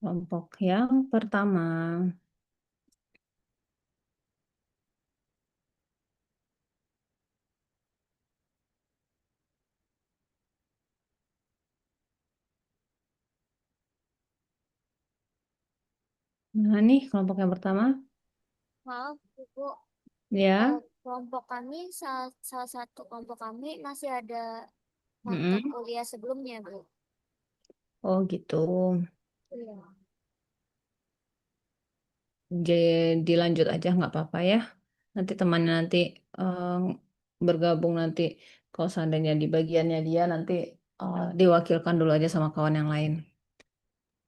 Kelompok yang pertama. Nah, nih kelompok yang pertama. Maaf, Ibu. Ya. Kelompok kami, salah satu kelompok kami masih ada mata Mm-mm. kuliah sebelumnya, Bu. Oh gitu. Iya. Jadi lanjut aja nggak apa-apa ya. Nanti temannya nanti eh, bergabung nanti. Kalau seandainya di bagiannya dia nanti diwakilkan dulu aja sama kawan yang lain.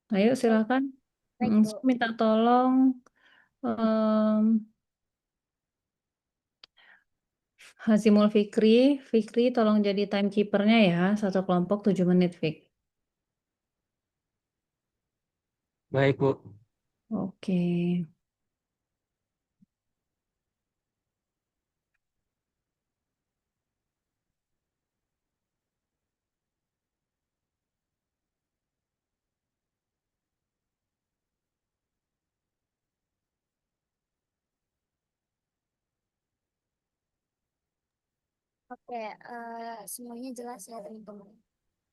Ayo Baik, silakan. baik, Saya Bu. minta tolong em, Hazimul Fikri. Fikri tolong jadi timekeepernya ya. Satu kelompok 7 menit, Fik. Baik, Bu. Oke. Oke, semuanya jelas ya, teman-teman.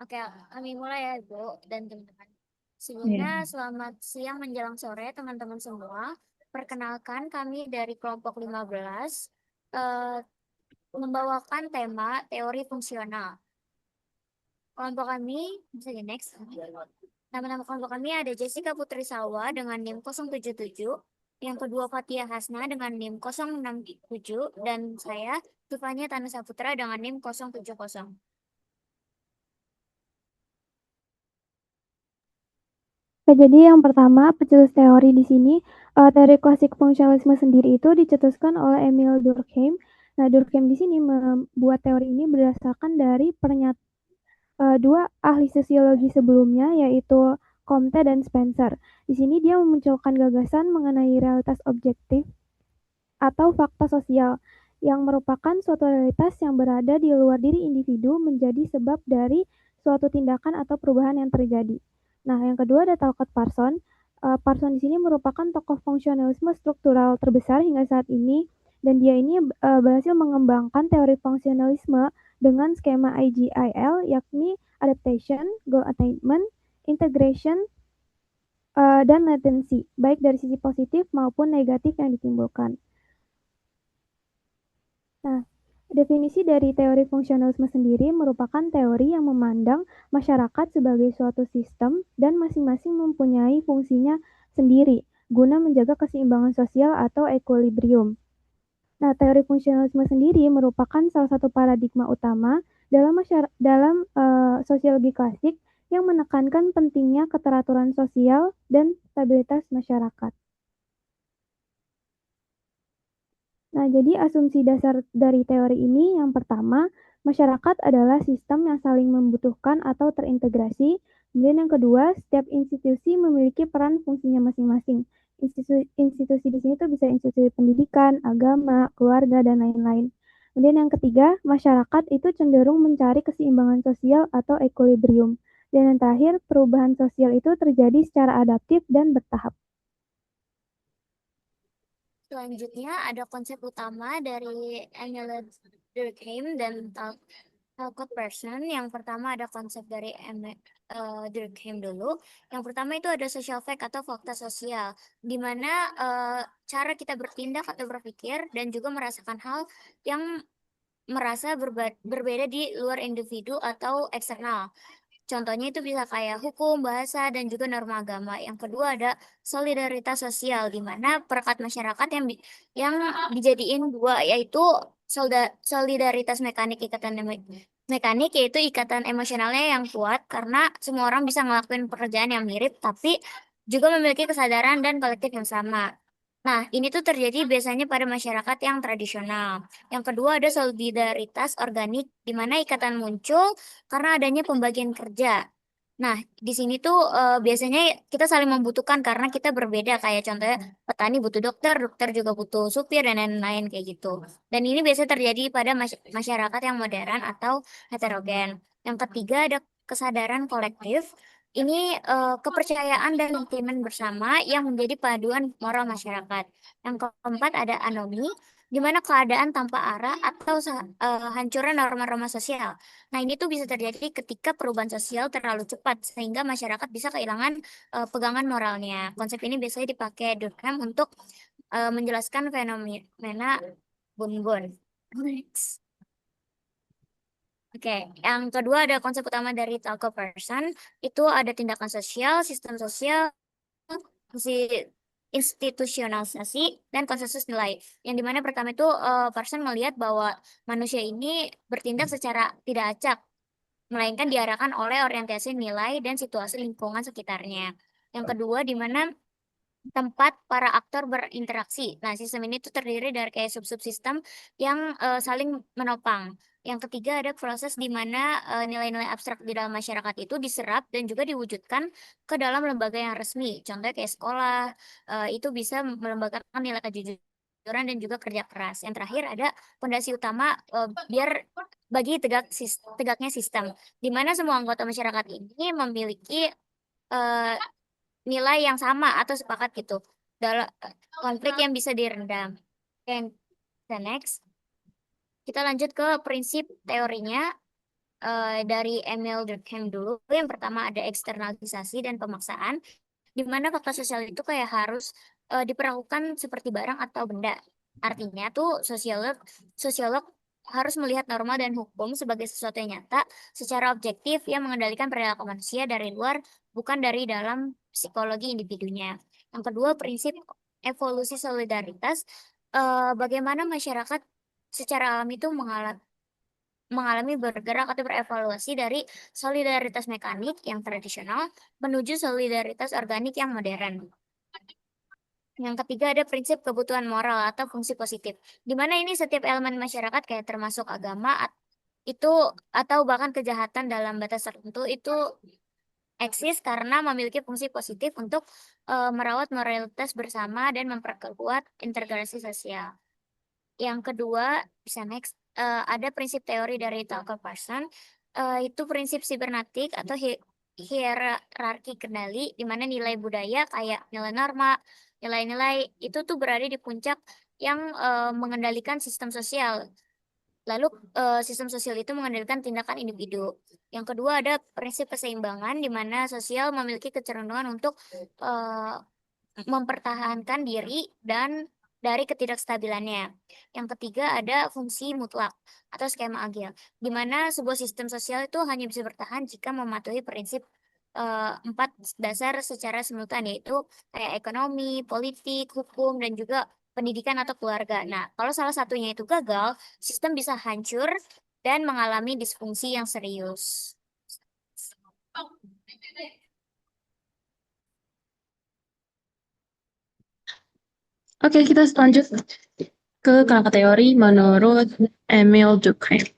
Oke, kami mulai ya, Bu dan teman-teman. Ya. Sebelumnya, selamat siang menjelang sore, teman-teman semua. Perkenalkan, kami dari kelompok 15 eh, membawakan tema teori fungsional. Kelompok kami, bisa di next. Nama-nama kelompok kami ada Jessica Putri Salwa dengan NIM 077, yang kedua Fatia Hasna dengan NIM 067, dan saya Tufanya Tana Saputra dengan NIM 070. Oke, jadi yang pertama, pencetus teori di sini, teori klasik fungsionalisme sendiri itu dicetuskan oleh Emil Durkheim. Nah, Durkheim di sini membuat teori ini berdasarkan dari dua ahli sosiologi sebelumnya, yaitu Comte dan Spencer. Di sini dia memunculkan gagasan mengenai realitas objektif atau fakta sosial, yang merupakan suatu realitas yang berada di luar diri individu menjadi sebab dari suatu tindakan atau perubahan yang terjadi. Nah, yang kedua ada Talcott Parson. Parson di sini merupakan tokoh fungsionalisme struktural terbesar hingga saat ini, dan dia ini berhasil mengembangkan teori fungsionalisme dengan skema IGIL, yakni adaptation, goal attainment, integration, dan latency, baik dari sisi positif maupun negatif yang ditimbulkan. Nah, definisi dari teori fungsionalisme sendiri merupakan teori yang memandang masyarakat sebagai suatu sistem dan masing-masing mempunyai fungsinya sendiri guna menjaga keseimbangan sosial atau equilibrium. Nah, teori fungsionalisme sendiri merupakan salah satu paradigma utama dalam sosiologi klasik yang menekankan pentingnya keteraturan sosial dan stabilitas masyarakat. Nah, jadi asumsi dasar dari teori ini yang pertama, masyarakat adalah sistem yang saling membutuhkan atau terintegrasi. Kemudian yang kedua, setiap institusi memiliki peran fungsinya masing-masing. Institusi di sini tuh bisa institusi pendidikan, agama, keluarga, dan lain-lain. Kemudian yang ketiga, masyarakat itu cenderung mencari keseimbangan sosial atau equilibrium. Dan yang terakhir, perubahan sosial itu terjadi secara adaptif dan bertahap. Selanjutnya ada konsep utama dari Emil Durkheim dan Talcott Person. Yang pertama ada konsep dari Durkheim dulu. Yang pertama itu ada social fact atau fakta sosial, di mana cara kita bertindak atau berpikir dan juga merasakan hal yang merasa berbeda di luar individu atau eksternal. Contohnya itu bisa kayak hukum, bahasa, dan juga norma agama. Yang kedua ada solidaritas sosial, di mana perekat masyarakat yang dijadiin dua, yaitu solidaritas mekanik, mekanik, yaitu ikatan emosionalnya yang kuat, karena semua orang bisa ngelakuin pekerjaan yang mirip, tapi juga memiliki kesadaran dan kolektif yang sama. Nah, ini tuh terjadi biasanya pada masyarakat yang tradisional. Yang kedua ada solidaritas organik, di mana ikatan muncul karena adanya pembagian kerja. Nah, di sini tuh biasanya kita saling membutuhkan karena kita berbeda. Kayak contohnya petani butuh dokter, dokter juga butuh supir dan lain-lain kayak gitu. Dan ini biasanya terjadi pada masyarakat yang modern atau heterogen. Yang ketiga ada kesadaran kolektif. Ini kepercayaan dan sentimen bersama yang menjadi paduan moral masyarakat. Yang keempat ada anomi, di mana keadaan tanpa arah atau hancurnya norma-norma sosial. Nah, ini tuh bisa terjadi ketika perubahan sosial terlalu cepat sehingga masyarakat bisa kehilangan pegangan moralnya. Konsep ini biasanya dipakai Durkheim untuk menjelaskan fenomena Bun-Bun. Next. Oke, yang kedua ada konsep utama dari Talco Person, itu ada tindakan sosial, sistem sosial, fungsi institusionalisasi, dan konsensus nilai. Yang dimana pertama itu Person melihat bahwa manusia ini bertindak secara tidak acak, melainkan diarahkan oleh orientasi nilai dan situasi lingkungan sekitarnya. Yang kedua, di mana tempat para aktor berinteraksi. Nah, sistem ini tuh terdiri dari kayak sub-sub sistem yang saling menopang. Yang ketiga ada proses di mana nilai-nilai abstrak di dalam masyarakat itu diserap dan juga diwujudkan ke dalam lembaga yang resmi. Contohnya kayak sekolah, itu bisa melembagakan nilai kejujuran dan juga kerja keras. Yang terakhir ada fondasi utama biar bagi tegaknya sistem, di mana semua anggota masyarakat ini memiliki eh, nilai yang sama atau sepakat gitu dalam konflik yang bisa direndam. Yang next, kita lanjut ke prinsip teorinya dari Emil Durkheim dulu. Yang pertama ada eksternalisasi dan pemaksaan, di mana fakta sosial itu kayak harus diperlakukan seperti barang atau benda. Artinya tuh sosiolog harus melihat norma dan hukum sebagai sesuatu yang nyata secara objektif yang mengendalikan perilaku manusia dari luar, bukan dari dalam psikologi individunya. Yang kedua, prinsip evolusi solidaritas, bagaimana masyarakat secara alami itu mengalami bergerak atau berevaluasi dari solidaritas mekanik yang tradisional menuju solidaritas organik yang modern. Yang ketiga ada prinsip kebutuhan moral atau fungsi positif, di mana ini setiap elemen masyarakat kayak termasuk agama itu atau bahkan kejahatan dalam batas tertentu itu eksis karena memiliki fungsi positif untuk merawat moralitas bersama dan memperkuat integrasi sosial. Yang kedua, bisa next, ada prinsip teori dari Tucker Parson, itu prinsip sibernetik atau hierarki kendali, di mana nilai budaya kayak nilai norma, nilai-nilai itu tuh berada di puncak yang mengendalikan sistem sosial. Lalu sistem sosial itu mengendalikan tindakan individu. Yang kedua ada prinsip keseimbangan, di mana sosial memiliki kecenderungan untuk eh, mempertahankan diri dan dari ketidakstabilannya. Yang ketiga ada fungsi mutlak atau skema agil, di mana sebuah sistem sosial itu hanya bisa bertahan jika mematuhi prinsip empat dasar secara simultan, yaitu kayak ekonomi, politik, hukum, dan juga pendidikan atau keluarga. Nah, kalau salah satunya itu gagal, sistem bisa hancur dan mengalami disfungsi yang serius. Oke, kita lanjut ke kerangka teori menurut Emil Durkheim.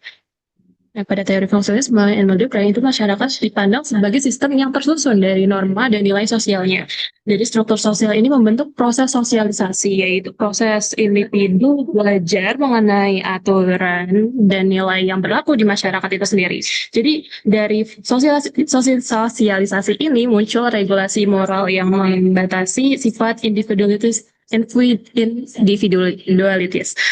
Nah, pada teori fungsionalisme Emil Durkheim itu masyarakat dipandang sebagai sistem yang tersusun dari norma dan nilai sosialnya. Jadi struktur sosial ini membentuk proses sosialisasi, yaitu proses individu belajar mengenai aturan dan nilai yang berlaku di masyarakat itu sendiri. Jadi dari sosialisasi ini muncul regulasi moral yang membatasi sifat individualitas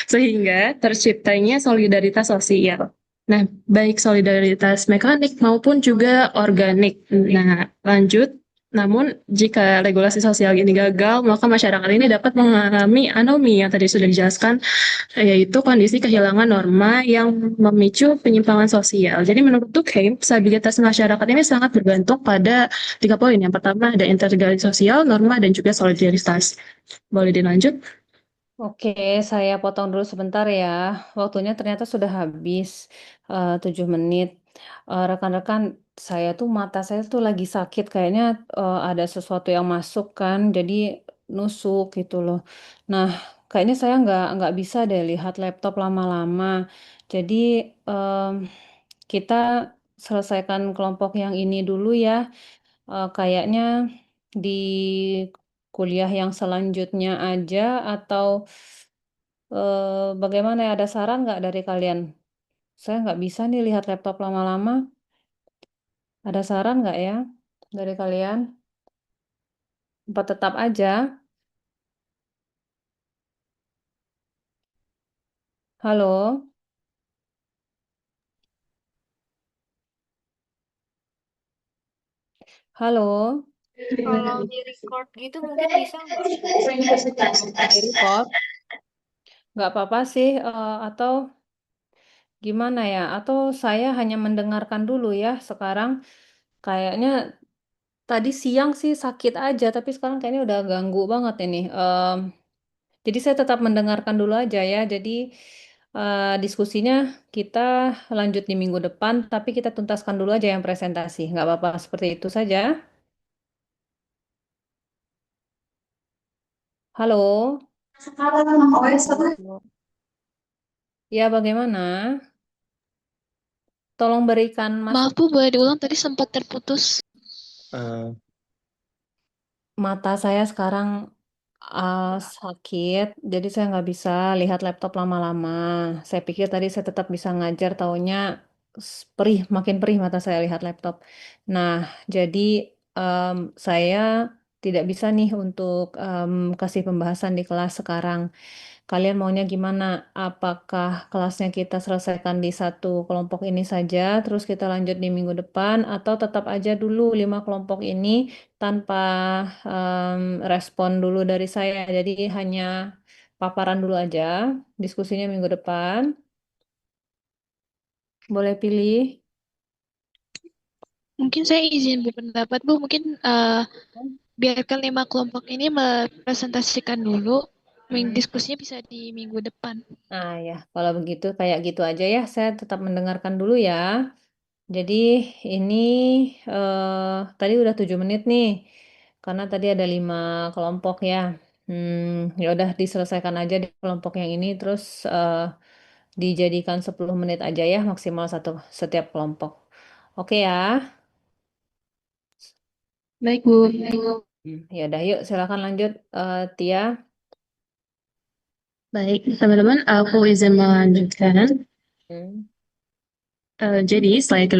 sehingga terciptanya solidaritas sosial. Nah, baik solidaritas mekanik maupun juga organik. Nah, lanjut. Namun, jika regulasi sosial ini gagal, maka masyarakat ini dapat mengalami anomi yang tadi sudah dijelaskan, yaitu kondisi kehilangan norma yang memicu penyimpangan sosial. Jadi menurut Durkheim, stabilitas masyarakat ini sangat bergantung pada 3 poin. Yang pertama ada integrasi sosial, norma, dan juga solidaritas. Boleh dilanjut? Oke, saya potong dulu sebentar ya. Waktunya ternyata sudah habis 7 menit. Rekan-rekan, saya tuh mata saya tuh lagi sakit. Kayaknya ada sesuatu yang masuk kan, jadi nusuk gitu loh. Nah, kayaknya saya nggak bisa deh lihat laptop lama-lama. Jadi kita selesaikan kelompok yang ini dulu ya. Kayaknya di kuliah yang selanjutnya aja atau bagaimana ya, ada saran nggak dari kalian? Saya nggak bisa nih lihat laptop lama-lama. Ada saran nggak ya? dari kalian? Apa tetap aja? Halo? Halo? Kalau di record gitu mungkin bisa nggak? Di record? Nggak apa-apa sih, atau gimana ya? Atau saya hanya mendengarkan dulu ya sekarang. Kayaknya tadi siang sih sakit aja, tapi sekarang kayaknya udah ganggu banget ini. Jadi saya tetap mendengarkan dulu aja ya. Jadi diskusinya kita lanjut di minggu depan, tapi kita tuntaskan dulu aja yang presentasi. Nggak apa-apa, seperti itu saja. Halo? Ya, bagaimana? Tolong berikan Maaf masukan. Bu, boleh diulang tadi sempat terputus. Eh, Mata saya sekarang sakit, jadi saya nggak bisa lihat laptop lama-lama. Saya pikir tadi saya tetap bisa ngajar, taunya makin perih mata saya lihat laptop. Nah, jadi saya tidak bisa nih untuk kasih pembahasan di kelas sekarang. Kalian maunya gimana? Apakah kelasnya kita selesaikan di satu kelompok ini saja, terus kita lanjut di minggu depan, atau tetap aja dulu 5 kelompok ini tanpa respon dulu dari saya. Jadi hanya paparan dulu aja, diskusinya minggu depan. Boleh pilih. Mungkin saya izin berpendapat Bu, mungkin biarkan 5 kelompok ini mepresentasikan dulu. Hmm. Diskusinya bisa di minggu depan. Nah ya, kalau begitu kayak gitu aja ya. Saya tetap mendengarkan dulu ya. Jadi ini tadi udah 7 menit nih, karena tadi ada 5 kelompok ya. Ya udah diselesaikan aja di kelompok yang ini, terus dijadikan 10 menit aja ya, maksimal satu setiap kelompok. Oke ya. Baik Bu. Ya udah yuk silakan lanjut, Tia. Baik, teman-teman, aku izin melanjutkan. Hmm. Jadi, slide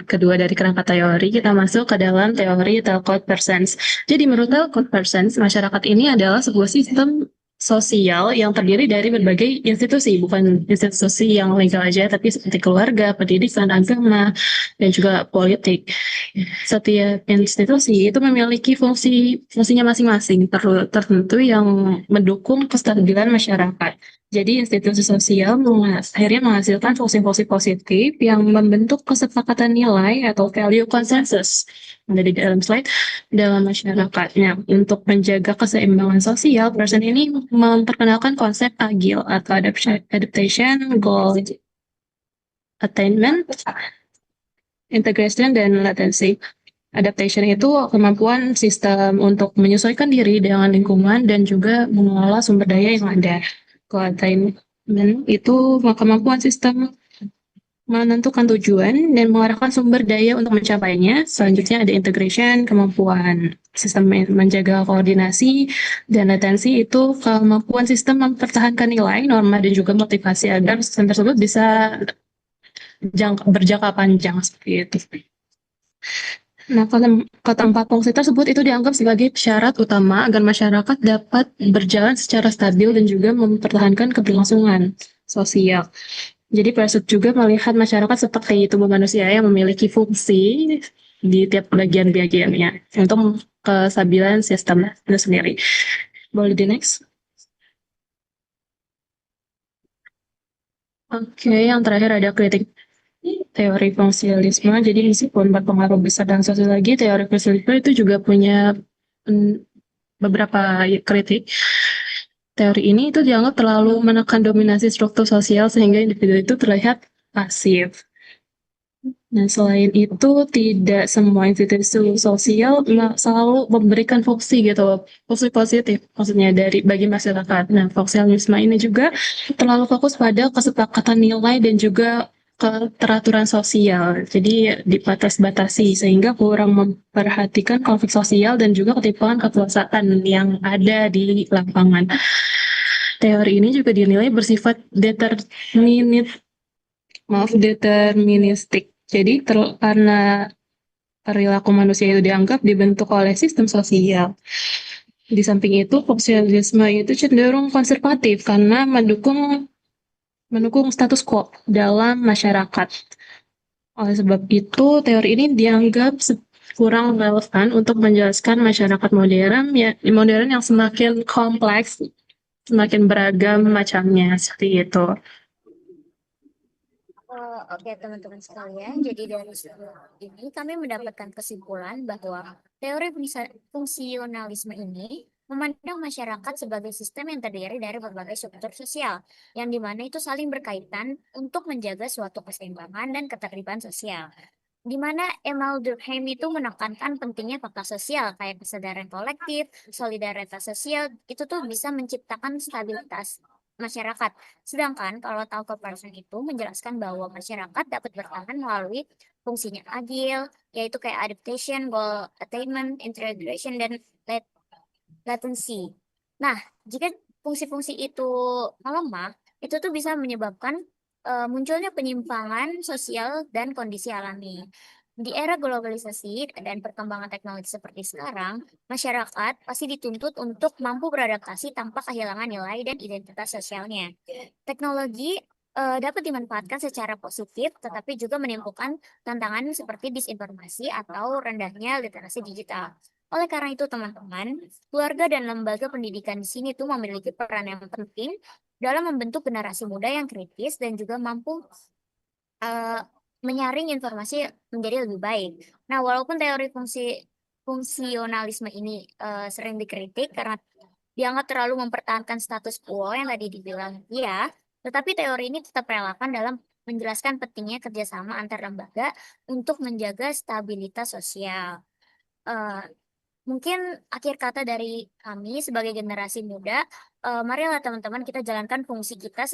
kedua dari kerangka teori, kita masuk ke dalam teori Talcott Persons. Jadi, menurut Talcott Persons, masyarakat ini adalah sebuah sistem sosial yang terdiri dari berbagai institusi, bukan institusi yang legal aja, tapi seperti keluarga, pendidikan, agama, dan juga politik. Setiap institusi itu memiliki fungsinya masing-masing tertentu yang mendukung kestabilan masyarakat. Jadi institusi sosial akhirnya menghasilkan fungsi-fungsi positif yang membentuk kesepakatan nilai atau value consensus ada di dalam slide dalam masyarakatnya. Untuk menjaga keseimbangan sosial, person ini memperkenalkan konsep agile atau adaptation, goal attainment, integration, dan latency. Adaptation itu kemampuan sistem untuk menyesuaikan diri dengan lingkungan dan juga mengelola sumber daya yang ada. Attainment itu kemampuan sistem menentukan tujuan dan mengarahkan sumber daya untuk mencapainya. Selanjutnya ada integration, kemampuan sistem menjaga koordinasi, dan latensi itu kemampuan sistem mempertahankan nilai, norma, dan juga motivasi agar sistem tersebut bisa berjangka panjang seperti itu. Nah, keempat fungsi tersebut itu dianggap sebagai syarat utama agar masyarakat dapat berjalan secara stabil dan juga mempertahankan keberlangsungan sosial. Jadi Persut juga melihat masyarakat seperti tubuh manusia yang memiliki fungsi di tiap bagian-bagiannya untuk kestabilan sistem itu sendiri. Boleh di next? Oke, yang terakhir ada kritik teori fungsionalisme. Jadi meskipun berpengaruh besar dan sosiologi, teori fungsionalisme itu juga punya beberapa kritik. Teori ini itu dianggap terlalu menekan dominasi struktur sosial sehingga individu itu terlihat pasif. Nah, selain itu, tidak semua institusi sosial selalu memberikan fungsi gitu, fungsi positif, maksudnya bagi masyarakat. Nah, fungsionalisme ini juga terlalu fokus pada kesepakatan nilai dan juga keteraturan sosial. Jadi dibatas-batasi sehingga kurang memperhatikan konflik sosial dan juga ketimpangan kekuasaan yang ada di lapangan. Teori ini juga dinilai bersifat deterministik. Jadi karena perilaku manusia itu dianggap dibentuk oleh sistem sosial. Di samping itu, fungsionalisme itu cenderung konservatif karena mendukung status quo dalam masyarakat. Oleh sebab itu, teori ini dianggap kurang relevan untuk menjelaskan masyarakat modern yang semakin kompleks, semakin beragam macamnya, seperti itu. Oke, teman-teman sekalian. Jadi dari semua ini kami mendapatkan kesimpulan bahwa teori fungsionalisme ini memandang masyarakat sebagai sistem yang terdiri dari berbagai struktur sosial, yang dimana itu saling berkaitan untuk menjaga suatu keseimbangan dan ketertiban sosial. Di mana Emil Durkheim itu menekankan pentingnya fakta sosial kayak kesadaran kolektif, solidaritas sosial, itu tuh bisa menciptakan stabilitas masyarakat. Sedangkan kalau Talcott Parsons itu menjelaskan bahwa masyarakat dapat bertahan melalui fungsinya adil, yaitu kayak adaptation, goal attainment, integration, dan latency. Nah, jika fungsi-fungsi itu melemah, itu tuh bisa menyebabkan munculnya penyimpangan sosial dan kondisi alami. Di era globalisasi dan perkembangan teknologi seperti sekarang, masyarakat pasti dituntut untuk mampu beradaptasi tanpa kehilangan nilai dan identitas sosialnya. Teknologi dapat dimanfaatkan secara positif, tetapi juga menimbulkan tantangan seperti disinformasi atau rendahnya literasi digital. Oleh karena itu, teman-teman, keluarga dan lembaga pendidikan di sini tuh memiliki peran yang penting dalam membentuk generasi muda yang kritis dan juga mampu eh, menyaring informasi menjadi lebih baik. Nah, walaupun teori fungsionalisme ini sering dikritik karena dianggap terlalu mempertahankan status quo yang tadi dibilang, ya, tetapi teori ini tetap relevan dalam menjelaskan pentingnya kerjasama antar lembaga untuk menjaga stabilitas sosial. Eh, Mungkin akhir kata dari kami sebagai generasi muda, marilah teman-teman kita jalankan fungsi kita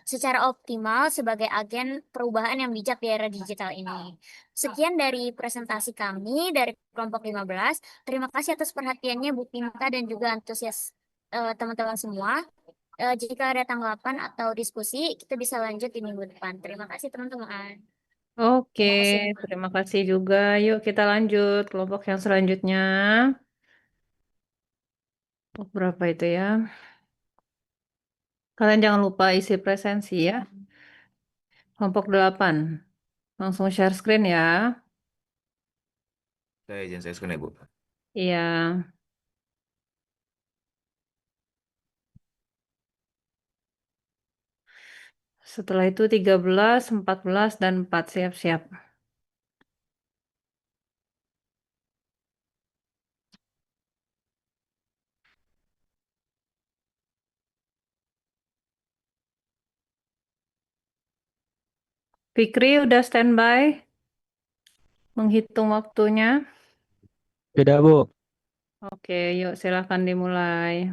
secara optimal sebagai agen perubahan yang bijak di era digital ini. Sekian dari presentasi kami dari kelompok 15. Terima kasih atas perhatiannya Bu Pinta dan juga antusias teman-teman semua. Jika ada tanggapan atau diskusi, kita bisa lanjut di minggu depan. Terima kasih teman-teman. Oke, Terima kasih. terima kasih juga. Yuk kita lanjut kelompok yang selanjutnya. Kelompok berapa itu ya? Kalian jangan lupa isi presensi ya. Kelompok 8. Langsung share screen ya. Saya izin saya screen ya, Bu. Iya. Setelah itu 13, 14, dan 4. Siap-siap. Fikri udah standby? Menghitung waktunya. Beda, Bu. Oke, yuk silakan dimulai.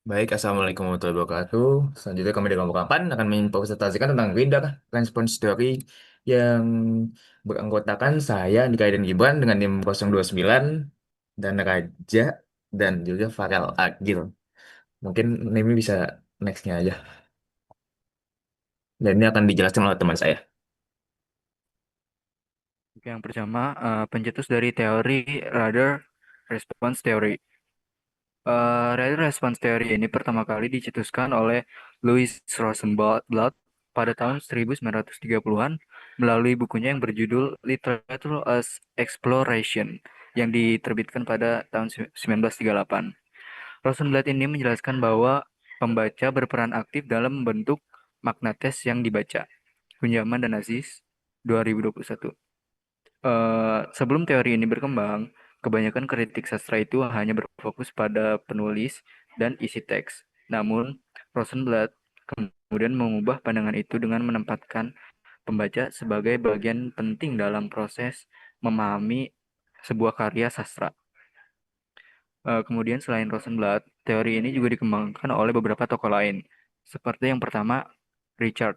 Baik, Assalamualaikum warahmatullahi wabarakatuh. Selanjutnya kami dari kelompok 8 akan mempresentasikan tentang Gerinda Response Theory yang beranggotakan saya, Andika dan Gibran dengan NIM 029 dan Raja dan juga Farel Agil. Mungkin NIM bisa next-nya aja. Dan ini akan dijelaskan oleh teman saya. Yang pertama, pencetus dari teori Radar Response Theory. Radar Response Theory ini pertama kali dicetuskan oleh Louis Rosenblatt pada tahun 1930-an melalui bukunya yang berjudul Literature as Exploration yang diterbitkan pada tahun 1938. Rosenblatt ini menjelaskan bahwa pembaca berperan aktif dalam membentuk makna tes yang dibaca. Hunjaman dan Aziz 2021. Sebelum teori ini berkembang, kebanyakan kritik sastra itu hanya berfokus pada penulis dan isi teks. Namun, Rosenblatt kemudian mengubah pandangan itu dengan menempatkan pembaca sebagai bagian penting dalam proses memahami sebuah karya sastra. Kemudian selain Rosenblatt, teori ini juga dikembangkan oleh beberapa tokoh lain, seperti yang pertama, Richard.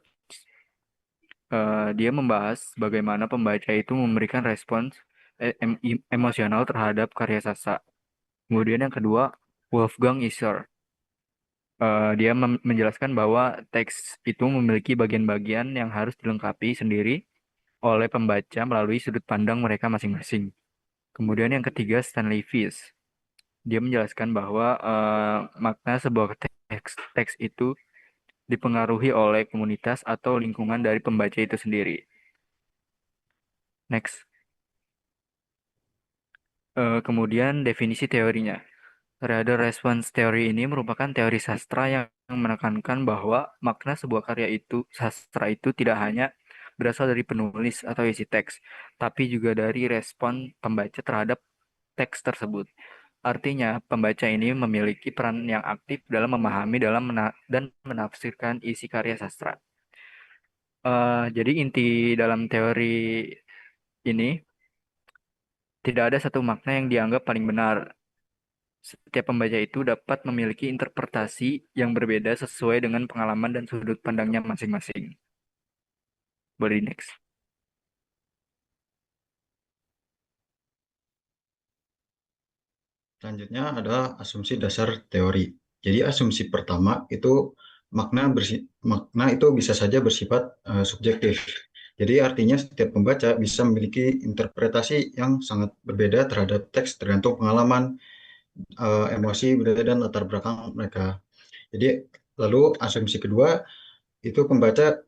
Dia membahas bagaimana pembaca itu memberikan respons emosional terhadap karya sastra. Kemudian yang kedua, Wolfgang Isar. Dia menjelaskan bahwa teks itu memiliki bagian-bagian yang harus dilengkapi sendiri oleh pembaca melalui sudut pandang mereka masing-masing. Kemudian yang ketiga Stanley Fish. Dia menjelaskan bahwa makna sebuah teks itu dipengaruhi oleh komunitas atau lingkungan dari pembaca itu sendiri. Next. Kemudian definisi teorinya. Reader Response Theory ini merupakan teori sastra yang menekankan bahwa makna sebuah karya itu, sastra itu tidak hanya berasal dari penulis atau isi teks, tapi juga dari respon pembaca terhadap teks tersebut. Artinya, pembaca ini memiliki peran yang aktif dalam memahami dan menafsirkan isi karya sastra. Jadi inti dalam teori ini tidak ada satu makna yang dianggap paling benar. Setiap pembaca itu dapat memiliki interpretasi yang berbeda sesuai dengan pengalaman dan sudut pandangnya masing-masing. Boleh di next. Selanjutnya adalah asumsi dasar teori. Jadi asumsi pertama itu makna itu bisa saja bersifat subjektif. Jadi artinya setiap pembaca bisa memiliki interpretasi yang sangat berbeda terhadap teks tergantung pengalaman, emosi, budaya, dan latar belakang mereka. Jadi lalu asumsi kedua itu pembaca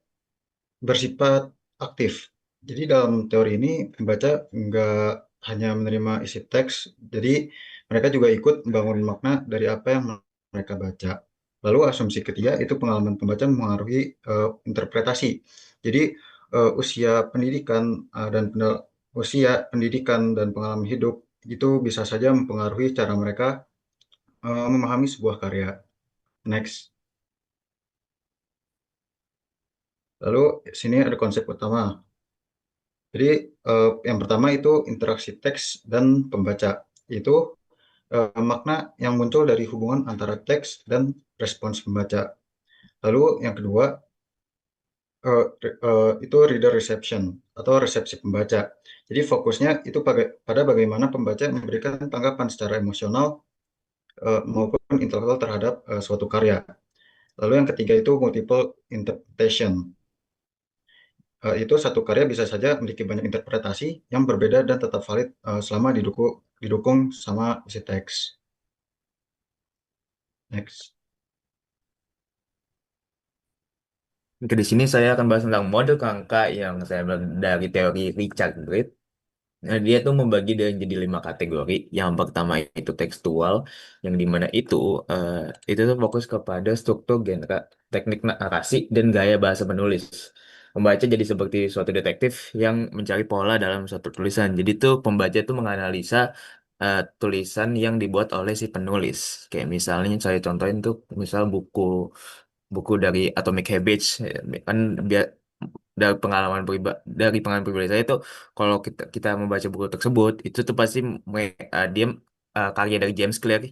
bersifat aktif. Jadi dalam teori ini pembaca nggak hanya menerima isi teks, jadi mereka juga ikut membangun makna dari apa yang mereka baca. Lalu asumsi ketiga itu pengalaman pembaca mengaruhi interpretasi. Jadi usia pendidikan dan pengalaman hidup itu bisa saja mempengaruhi cara mereka memahami sebuah karya. Next. Lalu sini ada konsep utama. Jadi yang pertama itu interaksi teks dan pembaca. Itu makna yang muncul dari hubungan antara teks dan respons pembaca. Lalu yang kedua itu reader reception atau resepsi pembaca. Jadi fokusnya itu pada bagaimana pembaca memberikan tanggapan secara emosional maupun intelektual terhadap suatu karya. Lalu yang ketiga itu multiple interpretation. Itu satu karya bisa saja memiliki banyak interpretasi yang berbeda dan tetap valid selama didukung sama isi teks. Next. Oke, di sini saya akan bahas tentang model kerangka yang saya ambil dari teori Richard Reid. Nah, dia tuh membagi dan jadi 5 kategori. Yang pertama itu tekstual, yang dimana eh, itu tuh fokus kepada struktur, genre, teknik narasi, dan gaya bahasa penulis. Pembaca jadi seperti suatu detektif yang mencari pola dalam suatu tulisan. Jadi tuh pembaca tuh menganalisa tulisan yang dibuat oleh si penulis. Kayak misalnya saya contohin tuh, misal buku buku dari Atomic Habits, kan biar dari pengalaman pribadi saya itu kalau kita kita membaca buku tersebut itu tuh pasti dia karya dari James Clear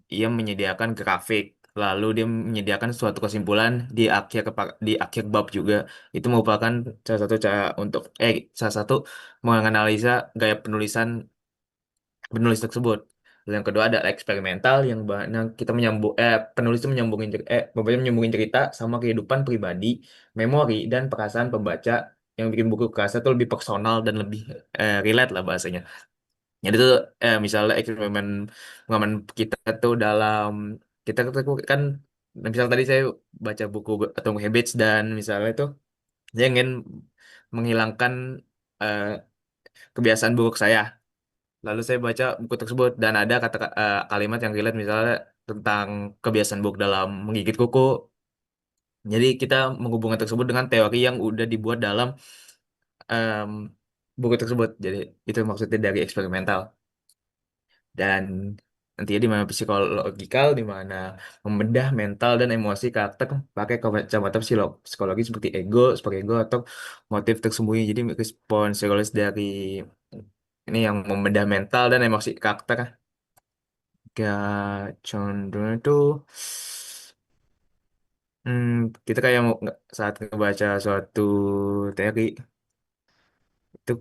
yang menyediakan grafik, lalu dia menyediakan suatu kesimpulan di akhir bab juga. Itu merupakan salah satu menganalisa gaya penulis tersebut. Lalu yang kedua ada eksperimental, yang mana kita penulis itu pembaca menyambungin cerita sama kehidupan pribadi, memori, dan perasaan pembaca, yang bikin buku kerasa tuh lebih personal dan lebih relate lah bahasanya. Jadi tuh misalnya eksperimen pengalaman kita tuh dalam tuh kan, misal tadi saya baca buku Atomic Habits, dan misalnya tuh saya ingin menghilangkan eh, kebiasaan buruk saya. Lalu saya baca buku tersebut dan ada kalimat yang relate, misalnya tentang kebiasaan buruk dalam menggigit kuku. Jadi kita menghubungkan tersebut dengan teori yang udah dibuat dalam em, buku tersebut. Jadi itu maksudnya dari eksperimental. Dan nantinya di mana psikologikal, di mana membedah mental dan emosi karakter pakai kacamata psikologi seperti super ego atau motif tersembunyi. Jadi respon psikologis dari ini yang membedah mental dan emosi karakter. Gak condong itu hmm, kita kayak saat ngebaca suatu teori itu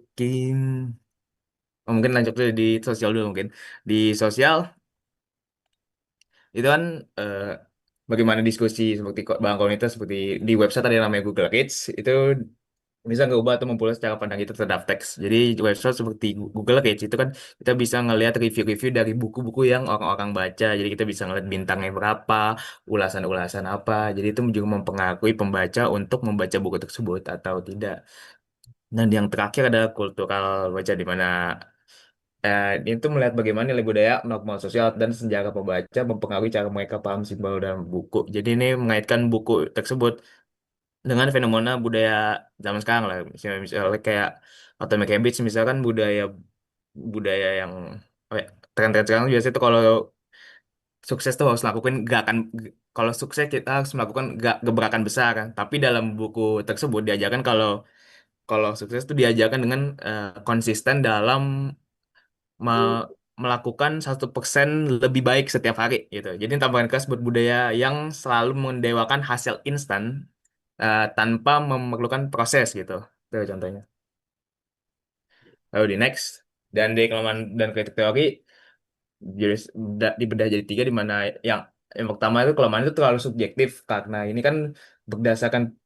mungkin lanjut dulu di sosial dulu mungkin di sosial itu kan eh, bagaimana diskusi seperti bang komunitas seperti di website ada yang namanya Google Kids itu bisa ngeubah atau memperluas cara pandang kita terhadap teks. Jadi website seperti Google Page itu kan kita bisa ngelihat review-review dari buku-buku yang orang-orang baca. Jadi kita bisa ngelihat bintangnya berapa, ulasan-ulasan apa. Jadi itu juga mempengaruhi pembaca untuk membaca buku tersebut atau tidak. Dan yang terakhir ada kultural baca di mana itu melihat bagaimana nilai budaya, normal sosial, dan sejarah pembaca mempengaruhi cara mereka paham simbol dalam buku. Jadi ini mengaitkan buku tersebut dengan fenomena budaya zaman sekarang lah. Misalnya kayak Atomic Habits, misalkan budaya budaya yang apa ya, tren-tren sekarang biasanya itu kalau sukses tuh harus lakukan gerakan kalau sukses kita harus melakukan gebrakan besar kan. Tapi dalam buku tersebut diajarkan kalau kalau sukses itu diajarkan dengan konsisten dalam me- melakukan 1% lebih baik setiap hari gitu. Jadi tambahkan kelas buat budaya yang selalu mendewakan hasil instan tanpa memerlukan proses gitu. Itu contohnya. Lalu di next dan di kelemahan dan kritik teori jadi dibedah jadi tiga di mana yang pertama itu kelemahan itu terlalu subjektif karena ini kan berdasarkan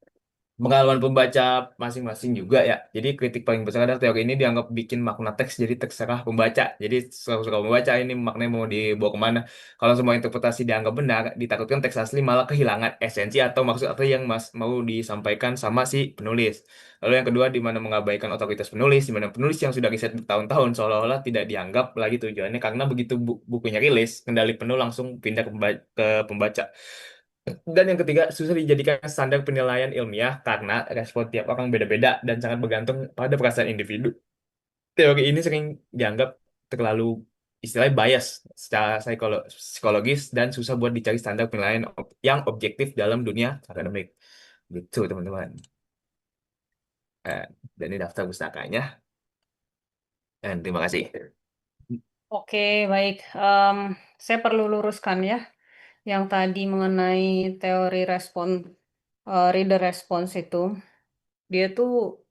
pengalaman pembaca masing-masing juga ya. Jadi kritik paling besar adalah teori ini dianggap bikin makna teks jadi terserah pembaca. Jadi suka membaca ini maknanya mau dibawa kemana. Kalau semua interpretasi dianggap benar, ditakutkan teks asli malah kehilangan esensi atau maksud atau yang mau disampaikan sama si penulis. Lalu yang kedua di mana mengabaikan otoritas penulis, di mana penulis yang sudah riset bertahun-tahun seolah-olah tidak dianggap lagi tujuannya karena begitu bukunya rilis, kendali penuh langsung pindah ke pembaca. Dan yang ketiga, susah dijadikan standar penilaian ilmiah karena respon tiap orang beda-beda dan sangat bergantung pada perasaan individu. Teori ini sering dianggap terlalu istilahnya bias secara psikologis dan susah buat dicari standar penilaian yang objektif dalam dunia akademik. Gitu, teman-teman. Eh, dan ini daftar pustakanya. Dan terima kasih. Oke, baik. Saya perlu luruskan ya, yang tadi mengenai teori reader response itu. Dia tuh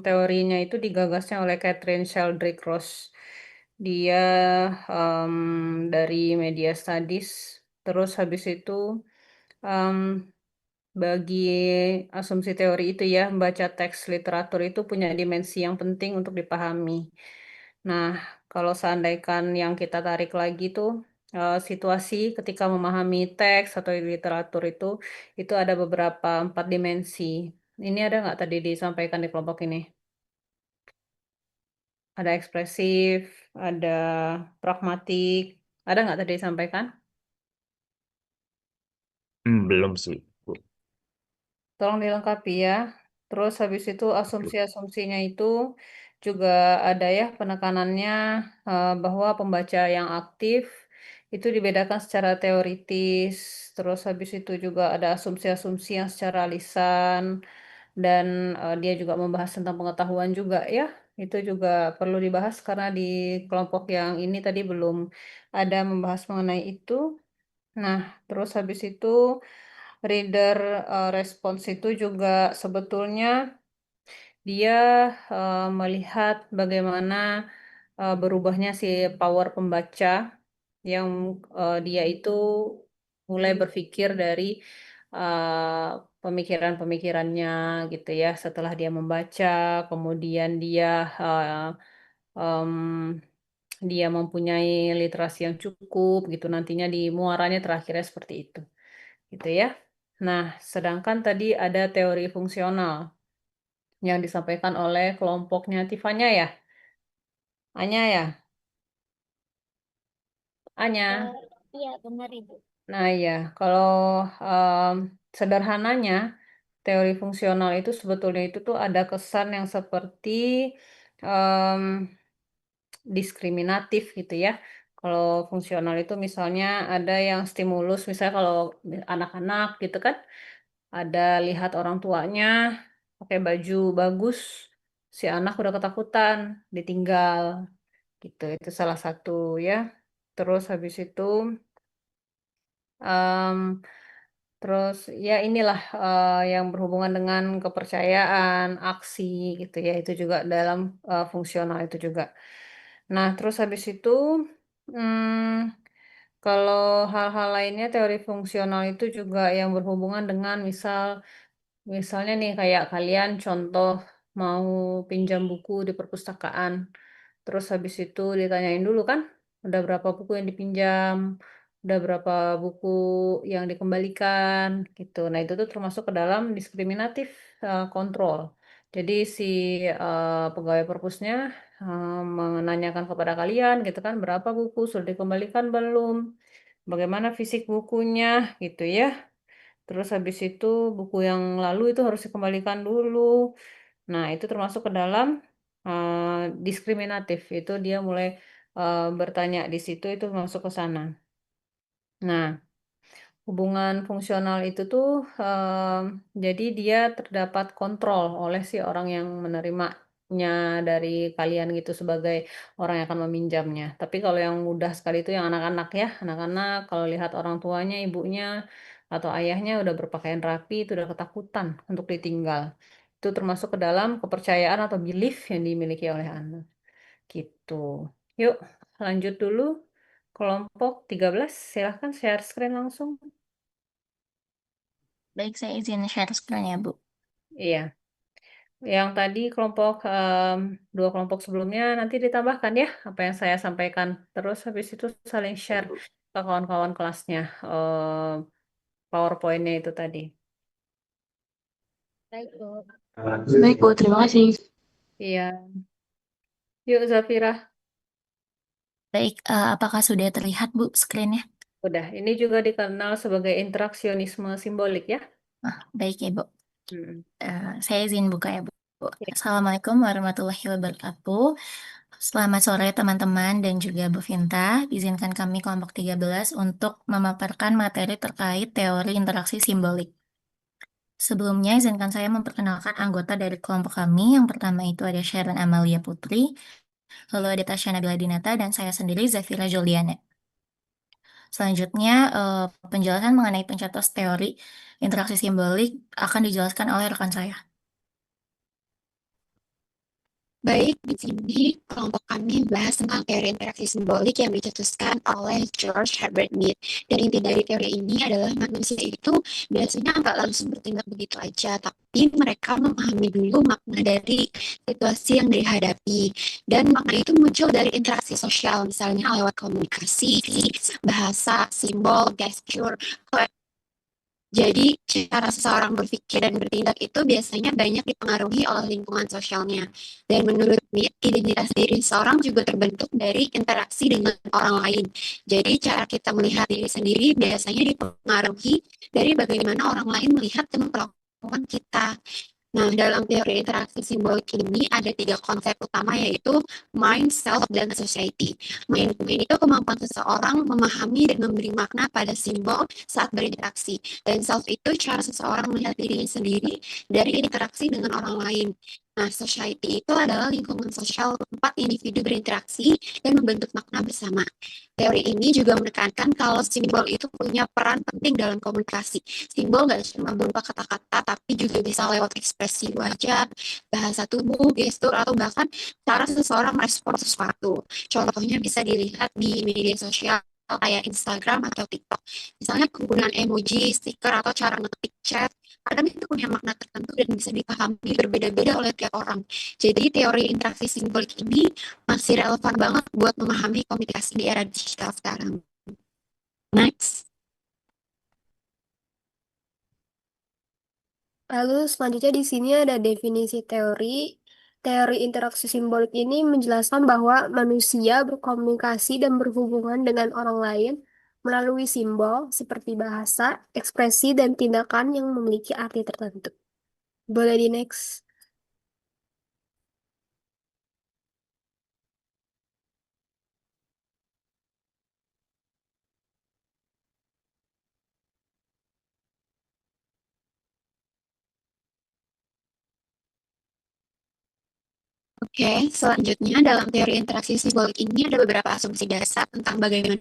teorinya itu digagasnya oleh Catherine Sheldrake Ross. Dia dari media studies. Terus habis itu em, bagi asumsi teori itu ya, membaca teks literatur itu punya dimensi yang penting untuk dipahami. Nah, kalau seandainya yang kita tarik lagi tuh situasi ketika memahami teks atau literatur itu ada beberapa 4 dimensi. Ini ada nggak tadi disampaikan di kelompok ini? Ada ekspresif, ada pragmatik, ada nggak tadi disampaikan? Belum sih, Bu. Tolong dilengkapi ya. Terus habis itu asumsi-asumsinya itu juga ada ya penekanannya bahwa pembaca yang aktif itu dibedakan secara teoritis. Terus habis itu juga ada asumsi-asumsi yang secara lisan dan dia juga membahas tentang pengetahuan juga ya. Itu juga perlu dibahas karena di kelompok yang ini tadi belum ada membahas mengenai itu. Nah, terus habis itu reader response itu juga sebetulnya dia melihat bagaimana berubahnya si power pembaca yang dia itu mulai berpikir dari pemikiran-pemikirannya gitu ya setelah dia membaca, kemudian eh, em, dia mempunyai literasi yang cukup gitu nantinya di muaranya terakhirnya seperti itu gitu ya. Nah, sedangkan tadi ada teori fungsional yang disampaikan oleh kelompoknya Tifanya ya. Anya ya, Anya. Iya, benar Ibu. Nah ya, kalau em, sederhananya teori fungsional itu sebetulnya itu tuh ada kesan yang seperti em, diskriminatif gitu ya. Kalau fungsional itu misalnya ada yang stimulus, misalnya kalau anak-anak gitu kan, ada lihat orang tuanya pakai baju bagus, si anak udah ketakutan, ditinggal gitu. Itu salah satu ya. Terus habis itu em, terus ya inilah yang berhubungan dengan kepercayaan, aksi gitu ya. Itu juga dalam fungsional itu juga. Nah, terus habis itu kalau hal-hal lainnya teori fungsional itu juga yang berhubungan dengan misalnya nih kayak kalian contoh mau pinjam buku di perpustakaan. Terus habis itu ditanyain dulu kan, udah berapa buku yang dipinjam, udah berapa buku yang dikembalikan, gitu. Nah, itu tuh termasuk ke dalam diskriminatif kontrol. Jadi si pegawai perpusnya menanyakan kepada kalian, gitu kan, berapa buku sudah dikembalikan belum, bagaimana fisik bukunya, gitu ya. Terus habis itu buku yang lalu itu harus dikembalikan dulu. Nah, itu termasuk ke dalam diskriminatif. Itu dia mulai bertanya di situ itu masuk ke sana. Nah, hubungan fungsional itu tuh jadi dia terdapat kontrol oleh si orang yang menerimanya dari kalian gitu sebagai orang yang akan meminjamnya. Tapi kalau yang mudah sekali itu yang anak-anak ya, anak-anak kalau lihat orang tuanya, ibunya atau ayahnya udah berpakaian rapi, itu udah ketakutan untuk ditinggal. Itu termasuk ke dalam kepercayaan atau belief yang dimiliki oleh anak. Gitu. Yuk, lanjut dulu. Kelompok 13, silahkan share screen langsung. Baik, saya izin share screen ya, Bu. Iya, yang tadi dua kelompok sebelumnya nanti ditambahkan ya apa yang saya sampaikan. Terus habis itu saling share ke kawan-kawan kelasnya PowerPoint-nya itu tadi. Baik, Bu. Baik, Bu. Terima kasih. Iya, yuk Zafira. Baik, apakah sudah terlihat, Bu, screen-nya? Udah, ini juga dikenal sebagai interaksionisme simbolik ya. Baik ya, Bu. Hmm. Saya izin buka ya, Bu. Ya. Assalamualaikum warahmatullahi wabarakatuh. Selamat sore teman-teman dan juga Bu Vinta. Izinkan kami kelompok 13 untuk memaparkan materi terkait teori interaksi simbolik. Sebelumnya, izinkan saya memperkenalkan anggota dari kelompok kami. Yang pertama itu ada Sharon Amalia Putri, lalu ada Tasya Nabila Dinata, dan saya sendiri Zafira Juliana. Selanjutnya, penjelasan mengenai pencetus teori interaksi simbolik akan dijelaskan oleh rekan saya. Baik, di sini kelompok kami bahas tentang teori interaksi simbolik yang dicetuskan oleh George Herbert Mead. Dan inti dari teori ini adalah manusia itu biasanya nggak langsung bertindak begitu aja, tapi mereka memahami dulu makna dari situasi yang dihadapi. Dan makna itu muncul dari interaksi sosial, misalnya lewat komunikasi, bahasa, simbol, gesture. Jadi, cara seseorang berpikir dan bertindak itu biasanya banyak dipengaruhi oleh lingkungan sosialnya. Dan menurut Mead, identitas diri seseorang juga terbentuk dari interaksi dengan orang lain. Jadi, cara kita melihat diri sendiri biasanya dipengaruhi dari bagaimana orang lain melihat dan memperlakukan kita. Nah, dalam teori interaksi simbolik ini ada 3 konsep utama, yaitu mind, self, dan society. Mind itu kemampuan seseorang memahami dan memberi makna pada simbol saat berinteraksi. Dan self itu cara seseorang melihat dirinya sendiri dari interaksi dengan orang lain. Nah, society itu adalah lingkungan sosial tempat individu berinteraksi dan membentuk makna bersama. Teori ini juga menekankan kalau simbol itu punya peran penting dalam komunikasi. Simbol nggak cuma berupa kata-kata, tapi juga bisa lewat ekspresi wajah, bahasa tubuh, gestur, atau bahkan cara seseorang merespon sesuatu. Contohnya bisa dilihat di media sosial kayak Instagram atau TikTok. Misalnya penggunaan emoji, stiker, atau cara ngetik chat, kadang itu punya makna tertentu dan bisa dipahami berbeda-beda oleh tiap orang. Jadi teori interaksi simbolik ini masih relevan banget buat memahami komunikasi di era digital sekarang. Next. Lalu selanjutnya di sini ada definisi teori. Teori interaksi simbolik ini menjelaskan bahwa manusia berkomunikasi dan berhubungan dengan orang lain melalui simbol seperti bahasa, ekspresi, dan tindakan yang memiliki arti tertentu. Boleh di next. Oke, selanjutnya dalam teori interaksi simbolik ini ada beberapa asumsi dasar tentang bagaimana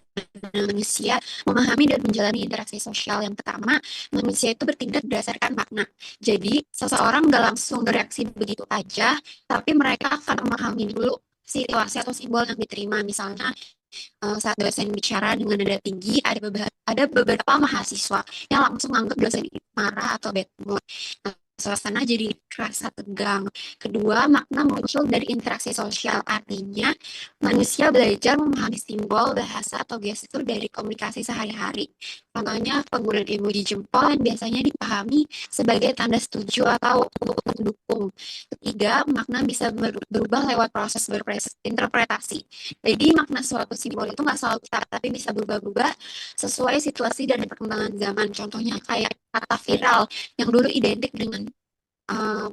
manusia memahami dan menjalani interaksi sosial. Yang pertama, manusia itu bertindak berdasarkan makna. Jadi, seseorang nggak langsung bereaksi begitu aja, tapi mereka akan memahami dulu situasi atau simbol yang diterima. Misalnya, saat dosen bicara dengan nada tinggi, ada beberapa mahasiswa yang langsung menganggap dosen itu marah atau bad mood. Nah, suasana jadi kerasa tegang. Kedua, makna muncul dari interaksi sosial, artinya manusia belajar memahami simbol, bahasa, atau gestur dari komunikasi sehari-hari. Contohnya, penggunaan emoji jempol yang biasanya dipahami sebagai tanda setuju atau untuk mendukung. Ketiga, makna bisa berubah lewat proses interpretasi. Jadi, makna suatu simbol itu nggak selalu tetap, tapi bisa berubah-ubah sesuai situasi dan perkembangan zaman. Contohnya kayak kata viral yang dulu identik dengan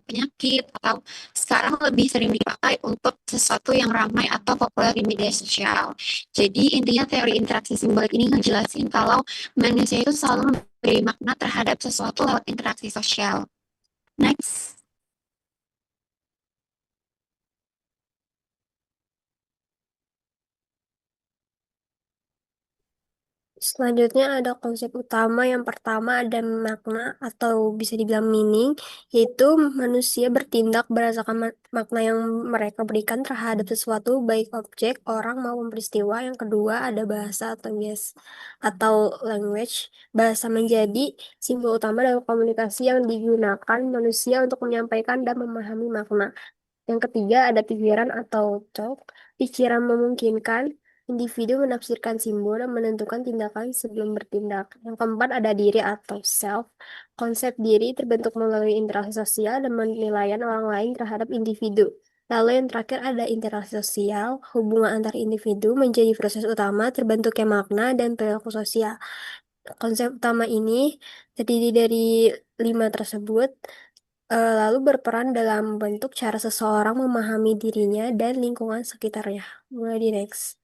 penyakit atau sekarang lebih sering dipakai untuk sesuatu yang ramai atau populer di media sosial. Jadi intinya teori interaksi simbolik ini ngejelasin kalau manusia itu selalu memberi makna terhadap sesuatu lewat interaksi sosial. Next. Selanjutnya ada konsep utama. Yang pertama ada makna atau bisa dibilang meaning, yaitu manusia bertindak berdasarkan makna yang mereka berikan terhadap sesuatu, baik objek, orang maupun peristiwa. Yang kedua ada bahasa atau language. Bahasa menjadi simbol utama dalam komunikasi yang digunakan manusia untuk menyampaikan dan memahami makna. Yang ketiga ada pikiran atau thought. Pikiran memungkinkan individu menafsirkan simbol dan menentukan tindakan sebelum bertindak. Yang keempat ada diri atau self. Konsep diri terbentuk melalui interaksi sosial dan penilaian orang lain terhadap individu. Lalu yang terakhir ada interaksi sosial. Hubungan antar individu menjadi proses utama terbentuknya makna dan perilaku sosial. Konsep utama ini terdiri dari 5 tersebut, lalu berperan dalam bentuk cara seseorang memahami dirinya dan lingkungan sekitarnya. Mulai di next.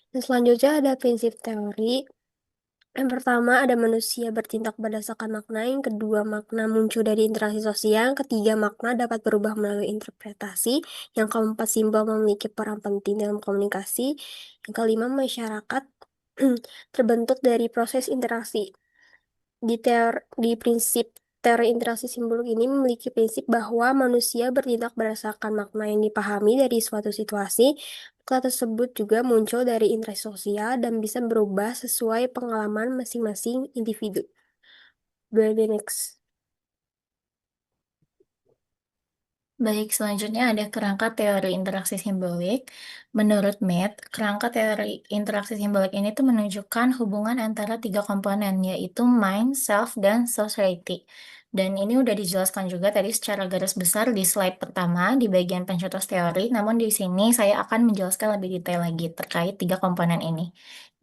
Dan selanjutnya ada prinsip teori. Yang pertama ada manusia bertindak berdasarkan makna. Yang kedua makna muncul dari interaksi sosial. Yang ketiga makna dapat berubah melalui interpretasi. Yang keempat simbol memiliki peran penting dalam komunikasi. Yang kelima masyarakat terbentuk dari proses interaksi. Di prinsip teori interaksi simbolik ini memiliki prinsip bahwa manusia bertindak berdasarkan makna yang dipahami dari suatu situasi. Makna tersebut juga muncul dari interaksi sosial dan bisa berubah sesuai pengalaman masing-masing individu. The next. Baik, selanjutnya ada kerangka teori interaksi simbolik. Menurut Mead, kerangka teori interaksi simbolik ini tuh menunjukkan hubungan antara 3 komponen, yaitu mind, self, dan society. Dan ini udah dijelaskan juga tadi secara garis besar di slide pertama di bagian pencetus teori, namun di sini saya akan menjelaskan lebih detail lagi terkait 3 komponen ini.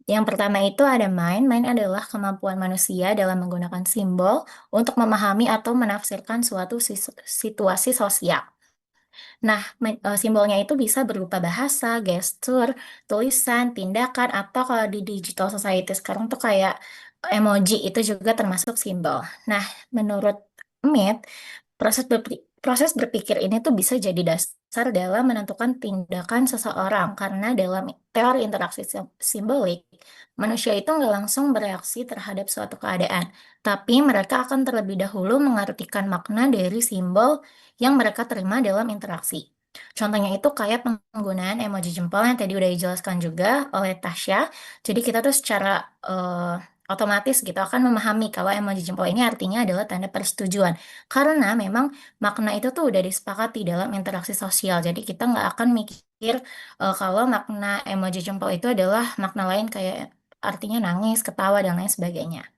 Yang pertama itu ada mind. Mind adalah kemampuan manusia dalam menggunakan simbol untuk memahami atau menafsirkan suatu situasi sosial. Nah, simbolnya itu bisa berupa bahasa, gestur, tulisan, tindakan, atau kalau di digital society sekarang tuh kayak emoji itu juga termasuk simbol. Nah, menurut Mead, proses berpikir ini tuh bisa jadi dasar dalam menentukan tindakan seseorang karena dalam teori interaksi simbolik, manusia itu nggak langsung bereaksi terhadap suatu keadaan, tapi mereka akan terlebih dahulu mengartikan makna dari simbol yang mereka terima dalam interaksi. Contohnya itu kayak penggunaan emoji jempol yang tadi udah dijelaskan juga oleh Tasya. Jadi kita tuh secara otomatis gitu akan memahami kalau emoji jempol ini artinya adalah tanda persetujuan. Karena memang makna itu tuh udah disepakati dalam interaksi sosial. Jadi kita nggak akan mikir kalau makna emoji jempol itu adalah makna lain kayak artinya nangis, ketawa, dan lain sebagainya.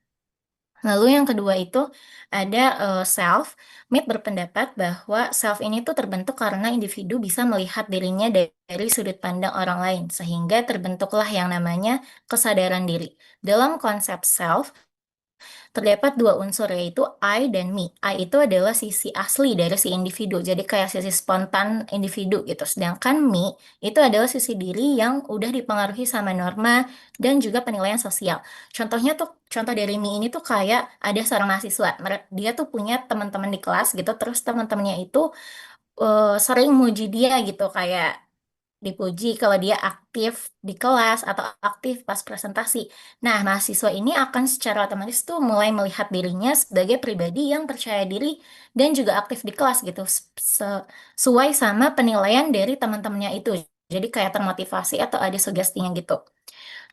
Lalu yang kedua itu ada self. Mead berpendapat bahwa self ini tuh terbentuk karena individu bisa melihat dirinya dari sudut pandang orang lain, sehingga terbentuklah yang namanya kesadaran diri. Dalam konsep self, terdapat 2 unsur yaitu I dan me. I itu adalah sisi asli dari si individu, jadi kayak sisi spontan individu gitu. Sedangkan me itu adalah sisi diri yang udah dipengaruhi sama norma dan juga penilaian sosial. Contoh dari me ini tuh kayak ada seorang mahasiswa, dia tuh punya teman-teman di kelas gitu, terus teman-temannya itu sering muji dia gitu kayak dipuji kalau dia aktif di kelas atau aktif pas presentasi. Nah, mahasiswa ini akan secara otomatis tuh mulai melihat dirinya sebagai pribadi yang percaya diri dan juga aktif di kelas gitu, sesuai sama penilaian dari teman-temannya itu. Jadi kayak termotivasi atau ada sugestinya gitu.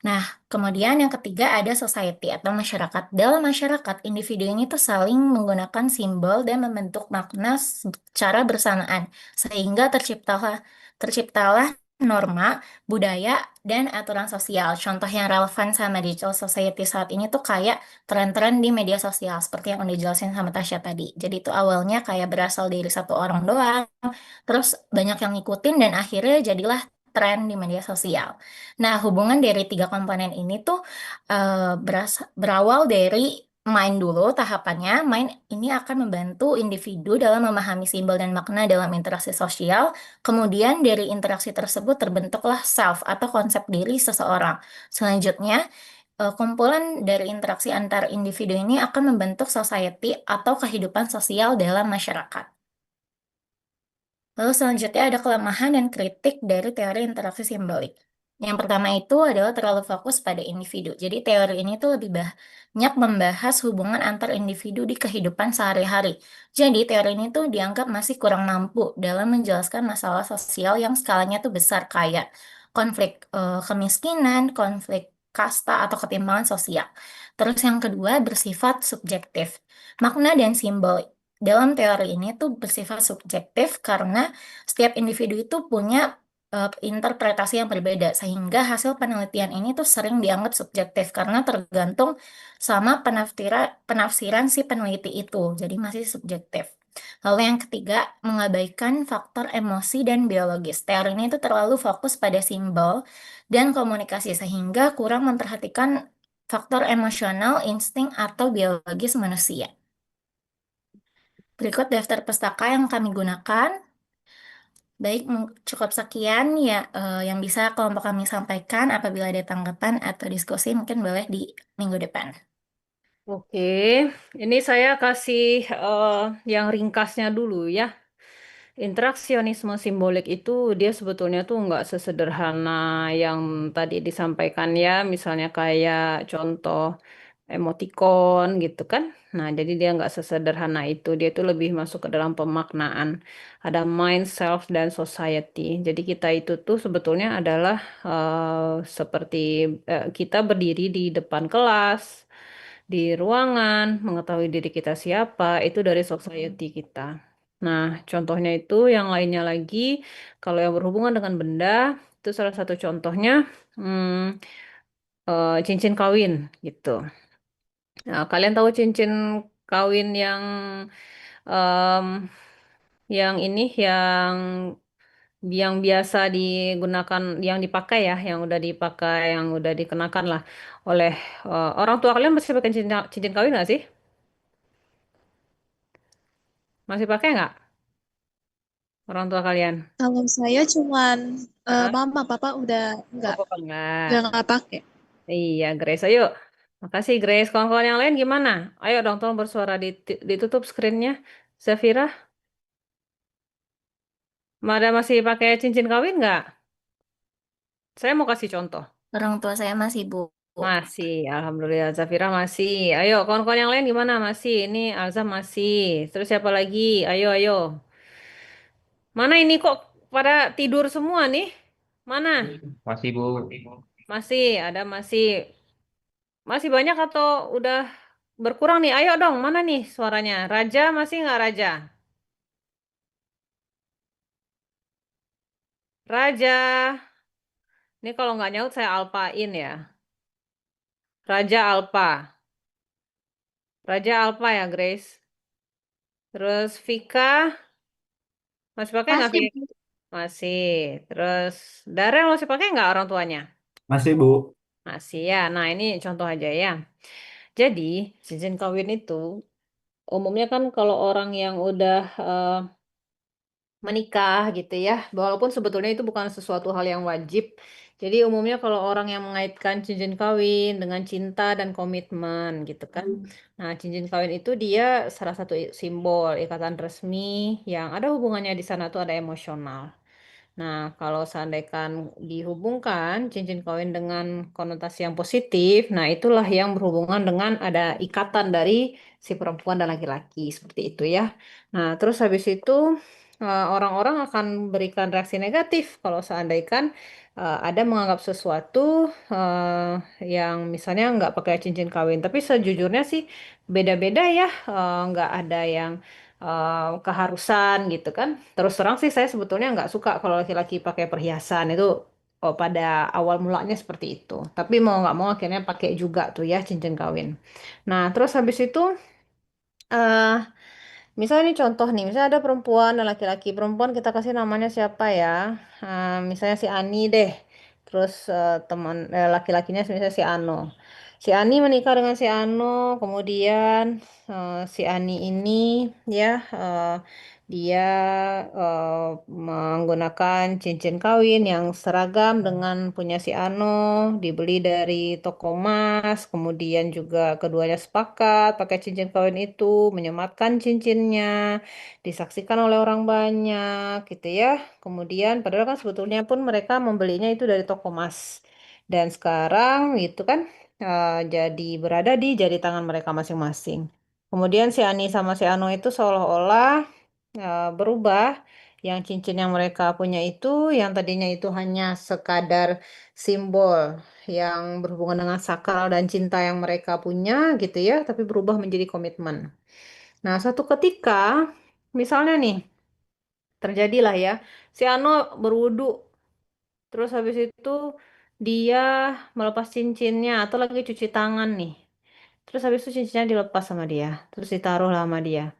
Nah, kemudian yang ketiga ada society atau masyarakat. Dalam masyarakat, individu ini tuh saling menggunakan simbol dan membentuk makna secara bersamaan, sehingga terciptalah norma, budaya, dan aturan sosial. Contoh yang relevan sama digital society saat ini tuh kayak tren-tren di media sosial, seperti yang udah jelasin sama Tasya tadi. Jadi itu awalnya kayak berasal dari satu orang doang, terus banyak yang ngikutin, dan akhirnya jadilah tren di media sosial. Nah, hubungan dari tiga komponen ini tuh berawal dari main dulu tahapannya. Main ini akan membantu individu dalam memahami simbol dan makna dalam interaksi sosial. Kemudian dari interaksi tersebut terbentuklah self atau konsep diri seseorang. Selanjutnya, kumpulan dari interaksi antar individu ini akan membentuk society atau kehidupan sosial dalam masyarakat. Lalu selanjutnya ada kelemahan dan kritik dari teori interaksi simbolik. Yang pertama itu adalah terlalu fokus pada individu. Jadi teori ini tuh lebih banyak membahas hubungan antar individu di kehidupan sehari-hari. Jadi teori ini tuh dianggap masih kurang mampu dalam menjelaskan masalah sosial yang skalanya tuh besar kayak konflik kemiskinan, konflik kasta atau ketimpangan sosial. Terus yang kedua bersifat subjektif. Makna dan simbol dalam teori ini tuh bersifat subjektif karena setiap individu itu punya interpretasi yang berbeda, sehingga hasil penelitian ini tuh sering dianggap subjektif karena tergantung sama penafsiran si peneliti itu, jadi masih subjektif. Lalu yang ketiga, mengabaikan faktor emosi dan biologis. Teori ini tuh terlalu fokus pada simbol dan komunikasi, sehingga kurang memperhatikan faktor emosional, insting, atau biologis manusia. Berikut daftar pustaka yang kami gunakan. Baik, cukup sekian ya yang bisa kelompok kami sampaikan. Apabila ada tanggapan atau diskusi, mungkin boleh di minggu depan. Oke, ini saya kasih yang ringkasnya dulu ya. Interaksionisme simbolik itu dia sebetulnya tuh nggak sesederhana yang tadi disampaikan ya, misalnya kayak contoh emoticon gitu kan. Nah, jadi dia nggak sesederhana itu. Dia itu lebih masuk ke dalam pemaknaan. Ada mind, self, dan society. Jadi kita itu tuh sebetulnya adalah seperti kita berdiri di depan kelas, di ruangan, mengetahui diri kita siapa, itu dari society kita. Nah, contohnya itu yang lainnya lagi, kalau yang berhubungan dengan benda, itu salah satu contohnya hmm, cincin kawin gitu. Nah, kalian tahu cincin kawin em, yang ini yang biasa digunakan, yang dipakai ya, yang udah dipakai, yang udah dikenakan lah oleh orang tua kalian masih pakai cincin, cincin kawin nggak sih? Masih pakai nggak orang tua kalian? Kalau saya cuman Hah? mama, papa udah Oh, nggak papa nggak. nggak pakai. Iya, Grace. Ayo. Makasih, Grace. Kawan-kawan yang lain gimana? Ayo dong, tolong bersuara. Ditutup screen-nya. Zafira, ada masih pakai cincin kawin nggak? Saya mau kasih contoh. Orang tua saya masih bu. Masih, Alhamdulillah. Zafira masih. Ayo, kawan-kawan yang lain gimana? Masih. Ini Alza masih. Terus siapa lagi? Ayo, ayo. Mana ini kok pada tidur semua nih? Mana? Masih, Bu. Masih, ada masih. Masih banyak atau udah berkurang nih? Ayo dong, mana nih suaranya? Raja masih nggak Raja? Raja. Ini kalau nggak nyaut saya alpain ya. Raja Alpa. Raja Alpa ya, Grace. Terus Vika. Masih pakai nggak, Masih, Vika? Masih. Terus Darren masih pakai nggak orang tuanya? Masih, Bu. Masih ya. Nah, ini contoh aja ya. Jadi, cincin kawin itu umumnya kan kalau orang yang udah menikah gitu ya, walaupun sebetulnya itu bukan sesuatu hal yang wajib. Jadi umumnya kalau orang yang mengaitkan cincin kawin dengan cinta dan komitmen gitu kan. Nah, cincin kawin itu dia salah satu simbol ikatan resmi yang ada hubungannya di sana tuh ada emosional. Nah, kalau seandainya dihubungkan cincin kawin dengan konotasi yang positif, nah itulah yang berhubungan dengan ada ikatan dari si perempuan dan laki-laki seperti itu ya. Nah, terus habis itu orang-orang akan berikan reaksi negatif kalau seandainya ada menganggap sesuatu yang misalnya nggak pakai cincin kawin. Tapi sejujurnya sih beda-beda ya, nggak ada yang keharusan gitu kan. Terus terang sih saya sebetulnya nggak suka kalau laki-laki pakai perhiasan itu. Oh, pada awal mulanya seperti itu. Tapi mau nggak mau akhirnya pakai juga tuh ya cincin kawin. Nah, terus habis itu eh misalnya ini contoh nih, misalnya ada perempuan dan laki-laki. Perempuan kita kasih namanya siapa ya? Misalnya si Ani deh. Terus teman laki-lakinya misalnya si Ano. Si Ani menikah dengan si Ano, kemudian si Ani ini ya dia menggunakan cincin kawin yang seragam dengan punya si Ano, dibeli dari toko emas, kemudian juga keduanya sepakat pakai cincin kawin itu, menyematkan cincinnya, disaksikan oleh orang banyak, gitu ya. Kemudian, padahal kan sebetulnya pun mereka membelinya itu dari toko emas. Dan sekarang itu kan jadi berada di jari tangan mereka masing-masing. Kemudian si Ani sama si Ano itu seolah-olah berubah. Yang cincin yang mereka punya itu, yang tadinya itu hanya sekadar simbol yang berhubungan dengan sakral dan cinta yang mereka punya gitu ya, tapi berubah menjadi komitmen. Nah, suatu ketika, misalnya nih, terjadilah ya, si Ano berwudu, terus habis itu dia melepas cincinnya atau lagi cuci tangan nih. Terus habis itu cincinnya dilepas sama dia, terus ditaruh lah sama dia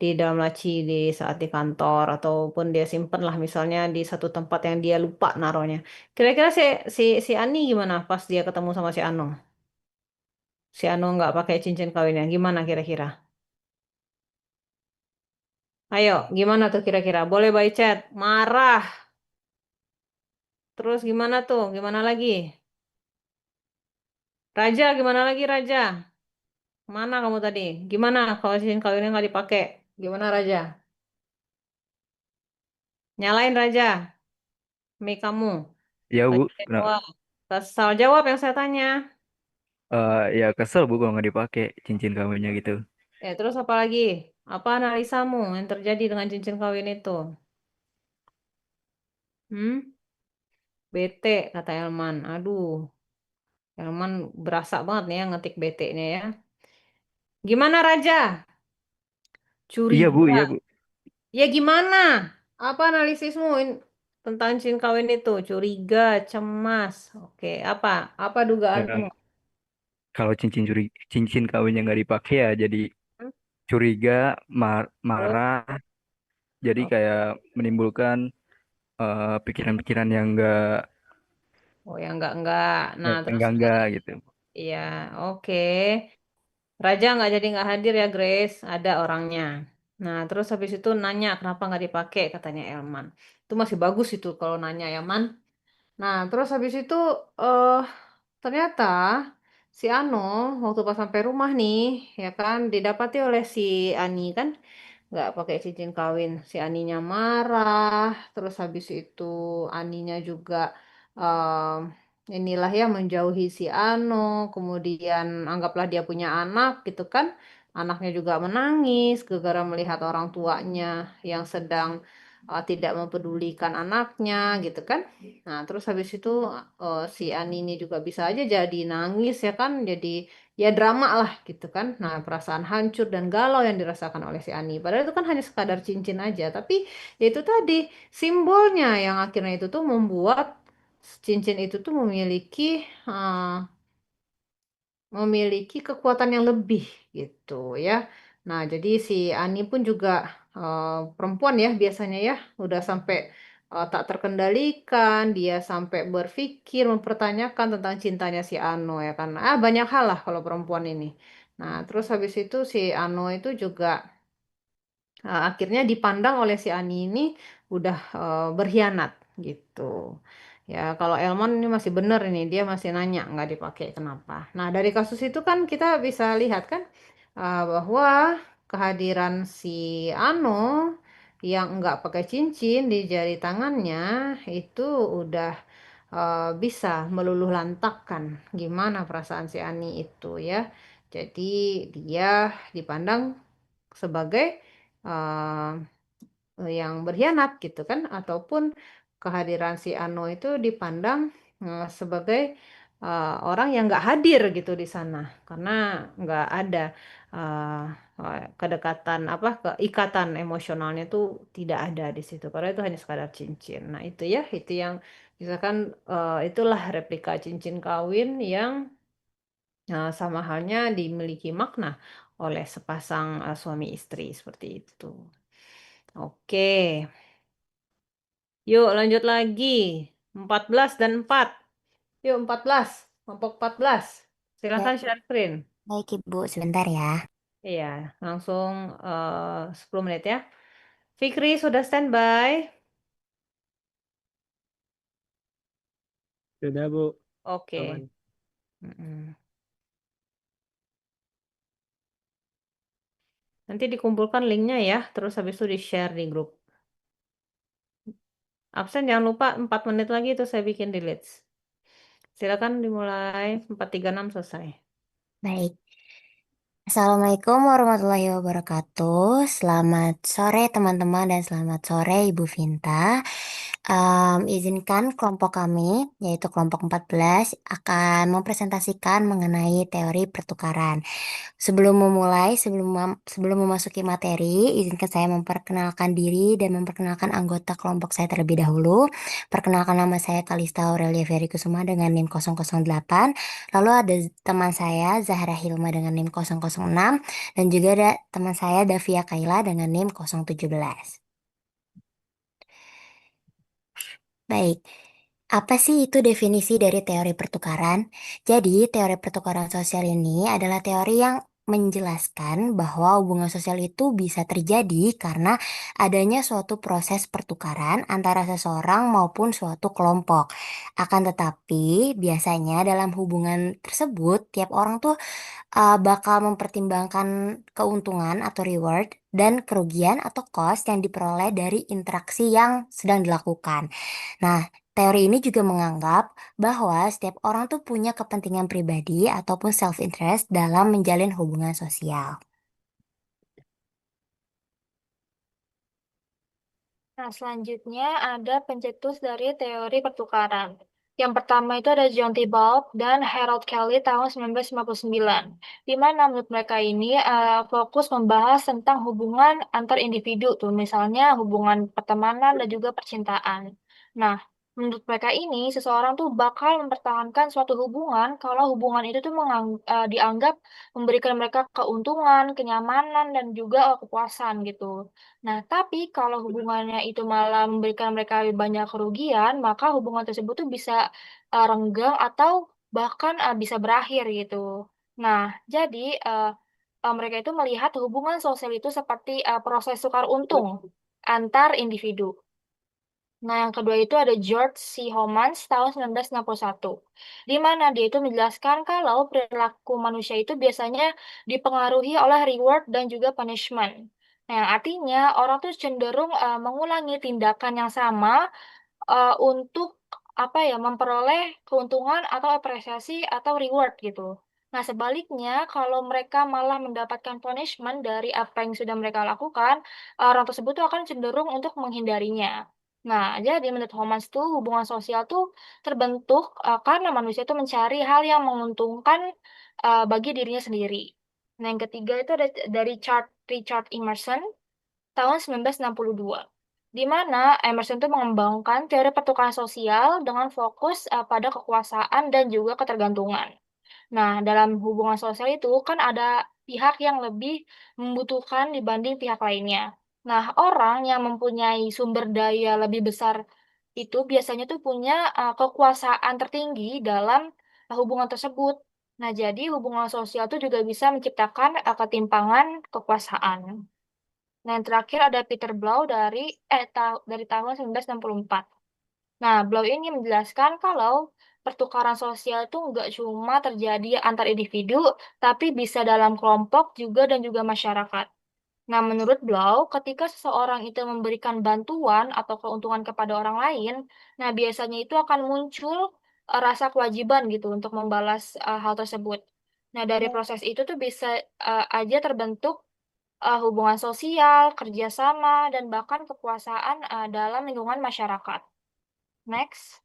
di dalam laci di saat di kantor ataupun dia simpen lah misalnya di satu tempat yang dia lupa naruhnya. Kira-kira si Ani gimana pas dia ketemu sama si Ano? Si Ano nggak pakai cincin kawinnya, gimana kira-kira? Ayo, gimana tuh kira-kira? Boleh by chat? Marah. Terus gimana tuh? Gimana lagi? Raja, gimana lagi Raja? Mana kamu tadi? Gimana kalau cincin kawinnya nggak dipakai? Gimana Raja? Nyalain Raja. Mic kamu. Ya Bu, Lagi jawab. Asal jawab yang saya tanya. Ya kesel Bu kalau nggak dipakai cincin kawinnya gitu. Terus apa lagi? Apa analisamu yang terjadi dengan cincin kawin itu? Hmm? Bete, kata Elman. Aduh, Elman berasa banget nih ya ngetik bete-nya ya. Gimana Raja? Iya Bu, Curiga. iya Bu. Ya gimana? Apa analisismu tentang cincin kawin itu? Curiga, cemas. Oke, apa? Apa dugaanmu? Ya, kalau cincin kawinnya nggak dipakai ya jadi Hmm? curiga, Terus? marah, jadi Oh, kayak menimbulkan pikiran-pikiran yang oh ya enggak. Nah, terus enggak gitu. iya, oke. Raja nggak jadi nggak hadir ya Grace, ada orangnya. Nah, terus habis itu nanya kenapa nggak dipakai katanya Elman. Itu masih bagus itu kalau nanya Elman. Nah, terus habis itu eh ternyata si Ano waktu pas sampai rumah nih, ya kan, didapati oleh si Ani kan, nggak pakai cincin kawin. Si Aninya marah, terus habis itu Aninya juga inilah ya menjauhi si Ano, kemudian anggaplah dia punya anak gitu kan. Anaknya juga menangis gara-gara melihat orang tuanya yang sedang tidak mempedulikan anaknya gitu kan. Nah, terus habis itu si Ani ini juga bisa aja jadi nangis ya kan, jadi ya drama lah gitu kan. Nah, perasaan hancur dan galau yang dirasakan oleh si Ani. Padahal itu kan hanya sekadar cincin aja, tapi ya itu tadi simbolnya yang akhirnya itu tuh membuat cincin itu tuh memiliki kekuatan yang lebih gitu ya. Nah, jadi si Ani pun juga perempuan ya biasanya ya, udah sampai tak terkendalikan, dia sampai berpikir mempertanyakan tentang cintanya si Ano ya kan. Banyak hal lah kalau perempuan ini. Nah, terus habis itu si Ano itu juga akhirnya dipandang oleh si Ani ini udah berkhianat gitu. Ya, kalau Elmon ini masih bener ini, dia masih nanya nggak dipakai kenapa. Nah, dari kasus itu kan kita bisa lihat kan bahwa kehadiran si Ano yang nggak pakai cincin di jari tangannya itu udah bisa meluluhlantahkan gimana perasaan si Ani itu ya. Jadi dia dipandang sebagai yang berkhianat gitu kan ataupun kehadiran si Ano itu dipandang sebagai orang yang nggak hadir gitu di sana karena nggak ada kedekatan apa keikatan emosionalnya tuh tidak ada di situ karena itu hanya sekadar cincin. Nah itu ya itu yang misalkan itulah replika cincin kawin yang sama halnya dimiliki makna oleh sepasang suami istri seperti itu. Oke, yuk lanjut lagi. 14 dan 4. Yuk 14, kelompok 14. Silakan share screen. Baik Ibu, sebentar ya. Iya, langsung 10 menit ya. Fikri sudah standby? Sudah, Bu. Oke. Aman. Mm-mm. Nanti dikumpulkan linknya ya, terus habis itu di-share di grup. Absen jangan lupa 4 menit lagi itu saya bikin delete. Silakan dimulai 436 selesai. Baik. Assalamualaikum warahmatullahi wabarakatuh. Selamat sore teman-teman dan selamat sore Ibu Vinta. Izinkan kelompok kami, yaitu kelompok 14, akan mempresentasikan mengenai teori pertukaran. Sebelum memulai, sebelum memasuki materi, izinkan saya memperkenalkan diri dan memperkenalkan anggota kelompok saya terlebih dahulu. Perkenalkan, nama saya Kalista Aurelia Ferry Kusuma dengan NIM 008. Lalu ada teman saya Zahra Hilma dengan NIM 006 dan juga ada teman saya Davia Kaila dengan NIM 017. Baik, apa sih itu definisi dari teori pertukaran? Jadi, teori pertukaran sosial ini adalah teori yang menjelaskan bahwa hubungan sosial itu bisa terjadi karena adanya suatu proses pertukaran antara seseorang maupun suatu kelompok. Akan tetapi, biasanya dalam hubungan tersebut, tiap orang tuh bakal mempertimbangkan keuntungan atau reward dan kerugian atau cost yang diperoleh dari interaksi yang sedang dilakukan. Nah, teori ini juga menganggap bahwa setiap orang tuh punya kepentingan pribadi ataupun self-interest dalam menjalin hubungan sosial. Nah, selanjutnya ada pencetus dari teori pertukaran. Yang pertama itu ada John Thibault dan Harold Kelly tahun 1959. Di mana menurut mereka ini fokus membahas tentang hubungan antar individu tuh, misalnya hubungan pertemanan dan juga percintaan. Nah, menurut mereka ini seseorang tuh bakal mempertahankan suatu hubungan kalau hubungan itu tuh dianggap memberikan mereka keuntungan, kenyamanan dan juga kepuasan gitu. Nah, tapi kalau hubungannya itu malah memberikan mereka lebih banyak kerugian, maka hubungan tersebut tuh bisa renggang atau bahkan bisa berakhir gitu. Nah, jadi mereka itu melihat hubungan sosial itu seperti proses tukar untung antar individu. Nah, yang kedua itu ada George C. Homans tahun 1961, di mana dia itu menjelaskan kalau perilaku manusia itu biasanya dipengaruhi oleh reward dan juga punishment. Nah, yang artinya orang tuh cenderung mengulangi tindakan yang sama untuk apa ya memperoleh keuntungan atau apresiasi atau reward gitu. Nah, sebaliknya kalau mereka malah mendapatkan punishment dari apa yang sudah mereka lakukan, orang tersebut tuh akan cenderung untuk menghindarinya. Nah, jadi menurut Homans tuh hubungan sosial tuh terbentuk karena manusia tuh mencari hal yang menguntungkan bagi dirinya sendiri. Nah, yang ketiga itu ada dari Richard Emerson tahun 1962, di mana Emerson itu mengembangkan teori pertukaran sosial dengan fokus pada kekuasaan dan juga ketergantungan. Nah, dalam hubungan sosial itu kan ada pihak yang lebih membutuhkan dibanding pihak lainnya. Nah, orang yang mempunyai sumber daya lebih besar itu biasanya tuh punya kekuasaan tertinggi dalam hubungan tersebut. Nah, jadi hubungan sosial itu juga bisa menciptakan ketimpangan kekuasaan. Nah, yang terakhir ada Peter Blau dari tahun 1964. Nah, Blau ini menjelaskan kalau pertukaran sosial itu nggak cuma terjadi antar individu, tapi bisa dalam kelompok juga dan juga masyarakat. Nah, menurut Blau, ketika seseorang itu memberikan bantuan atau keuntungan kepada orang lain, nah biasanya itu akan muncul rasa kewajiban gitu untuk membalas hal tersebut. Nah, dari proses itu tuh bisa aja terbentuk hubungan sosial, kerjasama, dan bahkan kekuasaan dalam lingkungan masyarakat. Next.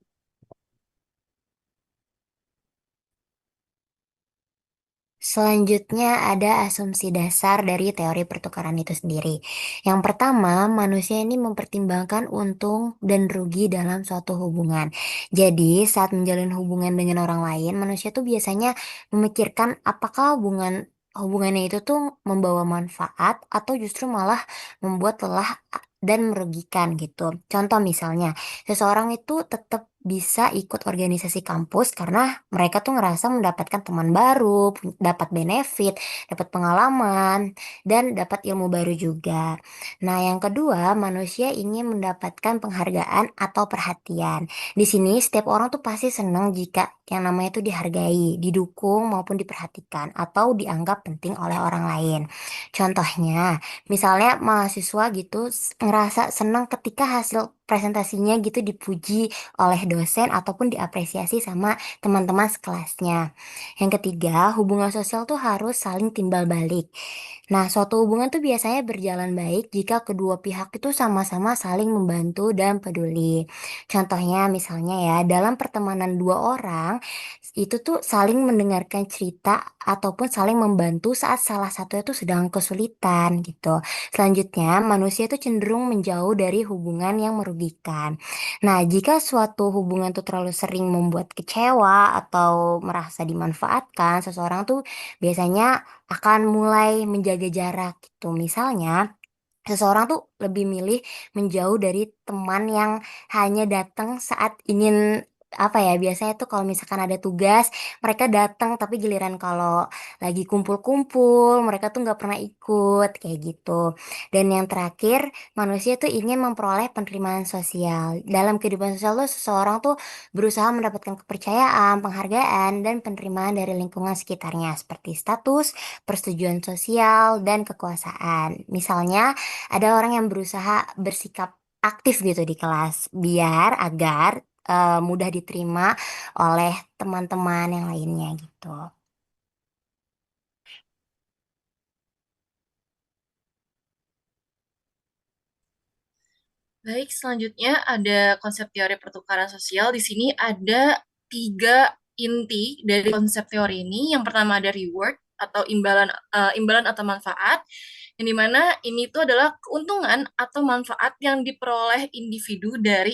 Selanjutnya ada asumsi dasar dari teori pertukaran itu sendiri. Yang pertama, manusia ini mempertimbangkan untung dan rugi dalam suatu hubungan. Jadi, saat menjalin hubungan dengan orang lain, manusia tuh biasanya memikirkan apakah hubungannya itu tuh membawa manfaat atau justru malah membuat lelah dan merugikan gitu. Contoh misalnya, seseorang itu tetap bisa ikut organisasi kampus karena mereka tuh ngerasa mendapatkan teman baru, dapat benefit, dapat pengalaman, dan dapat ilmu baru juga. Nah, yang kedua, manusia ingin mendapatkan penghargaan atau perhatian. Di sini, setiap orang tuh pasti senang jika yang namanya itu dihargai, didukung, maupun diperhatikan, atau dianggap penting oleh orang lain. Contohnya, misalnya mahasiswa gitu ngerasa senang ketika hasil presentasinya gitu dipuji oleh dosen ataupun diapresiasi sama teman-teman sekelasnya. Yang ketiga, hubungan sosial tuh harus saling timbal balik. Nah, suatu hubungan tuh biasanya berjalan baik jika kedua pihak itu sama-sama saling membantu dan peduli. Contohnya misalnya ya, dalam pertemanan dua orang, itu tuh saling mendengarkan cerita ataupun saling membantu saat salah satunya tuh sedang kesulitan gitu. Selanjutnya, manusia itu cenderung menjauh dari hubungan yang merugikan. Nah, jika suatu hubungan tuh terlalu sering membuat kecewa atau merasa dimanfaatkan, seseorang tuh biasanya akan mulai menjaga jarak gitu. Misalnya, seseorang tuh lebih milih menjauh dari teman yang hanya datang saat ingin apa ya, biasanya tuh kalau misalkan ada tugas mereka datang tapi giliran kalau lagi kumpul-kumpul mereka tuh nggak pernah ikut kayak gitu. Dan yang terakhir, manusia tuh ingin memperoleh penerimaan sosial. Dalam kehidupan sosial tuh seseorang tuh berusaha mendapatkan kepercayaan, penghargaan, dan penerimaan dari lingkungan sekitarnya seperti status, persetujuan sosial, dan kekuasaan. Misalnya ada orang yang berusaha bersikap aktif gitu di kelas biar agar mudah diterima oleh teman-teman yang lainnya gitu. Baik, selanjutnya ada konsep teori pertukaran sosial. Di sini ada 3 inti dari konsep teori ini. Yang pertama ada reward atau imbalan atau manfaat, yang dimana ini tuh adalah keuntungan atau manfaat yang diperoleh individu dari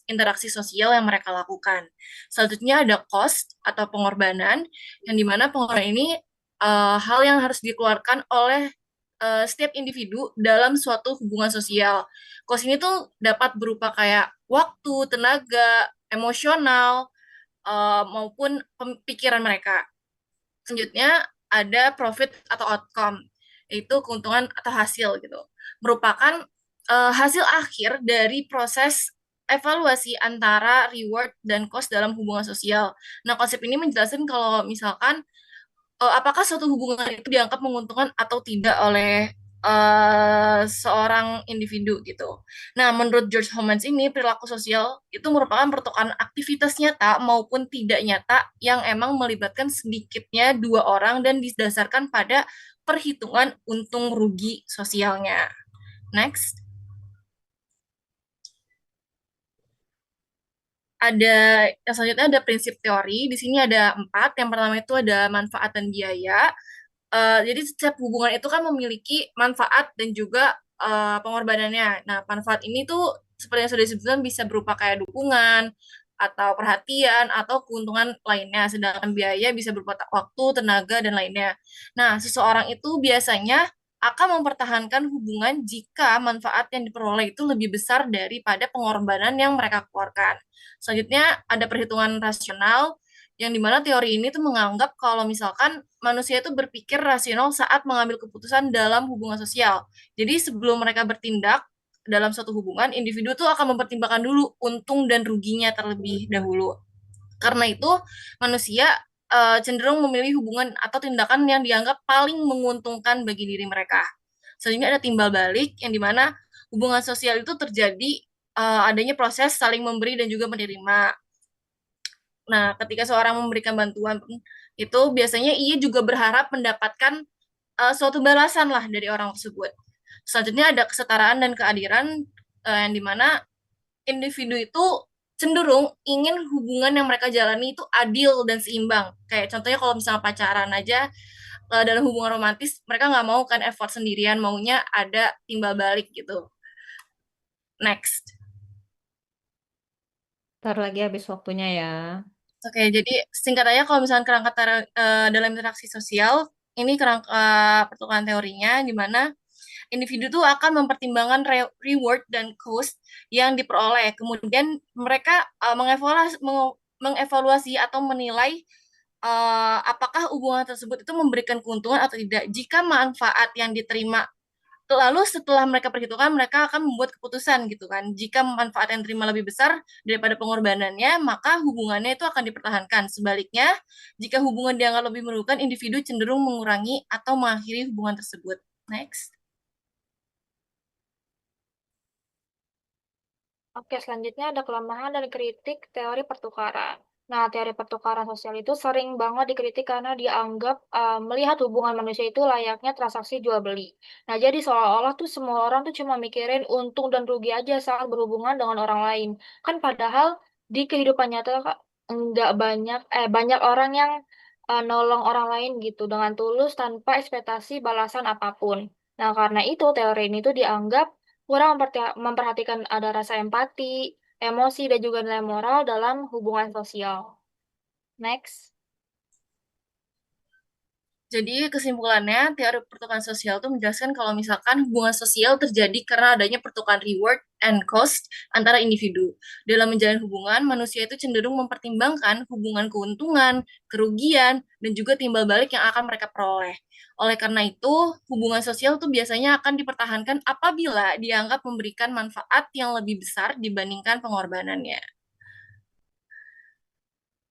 interaksi sosial yang mereka lakukan. Selanjutnya ada cost atau pengorbanan, yang dimana pengorbanan ini hal yang harus dikeluarkan oleh setiap individu dalam suatu hubungan sosial. Cost ini tuh dapat berupa kayak waktu, tenaga, emosional, maupun pikiran mereka. Selanjutnya ada profit atau outcome, yaitu keuntungan atau hasil gitu. Merupakan hasil akhir dari proses evaluasi antara reward dan cost dalam hubungan sosial. Nah, konsep ini menjelaskan kalau misalkan apakah suatu hubungan itu dianggap menguntungkan atau tidak oleh seorang individu gitu. Nah, menurut George Homans ini perilaku sosial itu merupakan pertukaran aktivitas nyata maupun tidak nyata yang emang melibatkan sedikitnya dua orang dan didasarkan pada perhitungan untung rugi sosialnya. Next. Yang selanjutnya ada prinsip teori. Di sini ada 4. Yang pertama itu ada manfaat dan biaya. Jadi setiap hubungan itu kan memiliki manfaat dan juga pengorbanannya. Nah, manfaat ini tuh seperti yang sudah disebutkan bisa berupa kayak dukungan atau perhatian atau keuntungan lainnya. Sedangkan biaya bisa berupa waktu, tenaga, dan lainnya. Nah, seseorang itu biasanya akan mempertahankan hubungan jika manfaat yang diperoleh itu lebih besar daripada pengorbanan yang mereka keluarkan. Selanjutnya ada perhitungan rasional, yang dimana teori ini tuh menganggap kalau misalkan manusia itu berpikir rasional saat mengambil keputusan dalam hubungan sosial. Jadi sebelum mereka bertindak dalam suatu hubungan, individu tuh akan mempertimbangkan dulu untung dan ruginya terlebih dahulu. Karena itu manusia cenderung memilih hubungan atau tindakan yang dianggap paling menguntungkan bagi diri mereka. Selanjutnya ada timbal balik, yang dimana hubungan sosial itu terjadi adanya proses saling memberi dan juga menerima. Nah, ketika seorang memberikan bantuan itu biasanya ia juga berharap mendapatkan suatu balasan lah dari orang tersebut. Selanjutnya ada kesetaraan dan keadilan, yang dimana individu itu cenderung ingin hubungan yang mereka jalani itu adil dan seimbang. Kayak contohnya kalau misalnya pacaran aja, dalam hubungan romantis mereka nggak mau kan effort sendirian, maunya ada timbal balik gitu. Next. Ntar lagi habis waktunya ya. Oke, jadi singkat aja kalau misalnya kerangka dalam interaksi sosial, ini kerangka pertukaran teorinya di mana individu tuh akan mempertimbangkan reward dan cost yang diperoleh. Kemudian mereka mengevaluasi atau menilai apakah hubungan tersebut itu memberikan keuntungan atau tidak. Jika manfaat yang diterima, lalu setelah mereka perhitungkan, mereka akan membuat keputusan gitu kan. Jika manfaat yang diterima lebih besar daripada pengorbanannya, maka hubungannya itu akan dipertahankan. Sebaliknya, jika hubungan dianggap lebih merugikan, individu cenderung mengurangi atau mengakhiri hubungan tersebut. Next. Oke, selanjutnya ada kelemahan dan kritik teori pertukaran. Nah, teori pertukaran sosial itu sering banget dikritik karena dianggap melihat hubungan manusia itu layaknya transaksi jual beli. Nah, jadi seolah-olah tuh semua orang tuh cuma mikirin untung dan rugi aja saat berhubungan dengan orang lain. Kan padahal di kehidupan nyata Kak, nggak banyak banyak orang yang nolong orang lain gitu dengan tulus tanpa ekspektasi balasan apapun. Nah, karena itu teori ini tuh dianggap kurang memperhatikan ada rasa empati, emosi, dan juga nilai moral dalam hubungan sosial. Next. Jadi kesimpulannya, teori pertukaran sosial itu menjelaskan kalau misalkan hubungan sosial terjadi karena adanya pertukaran reward and cost antara individu. Dalam menjalin hubungan, manusia itu cenderung mempertimbangkan hubungan keuntungan, kerugian, dan juga timbal balik yang akan mereka peroleh. Oleh karena itu, hubungan sosial itu biasanya akan dipertahankan apabila dianggap memberikan manfaat yang lebih besar dibandingkan pengorbanannya.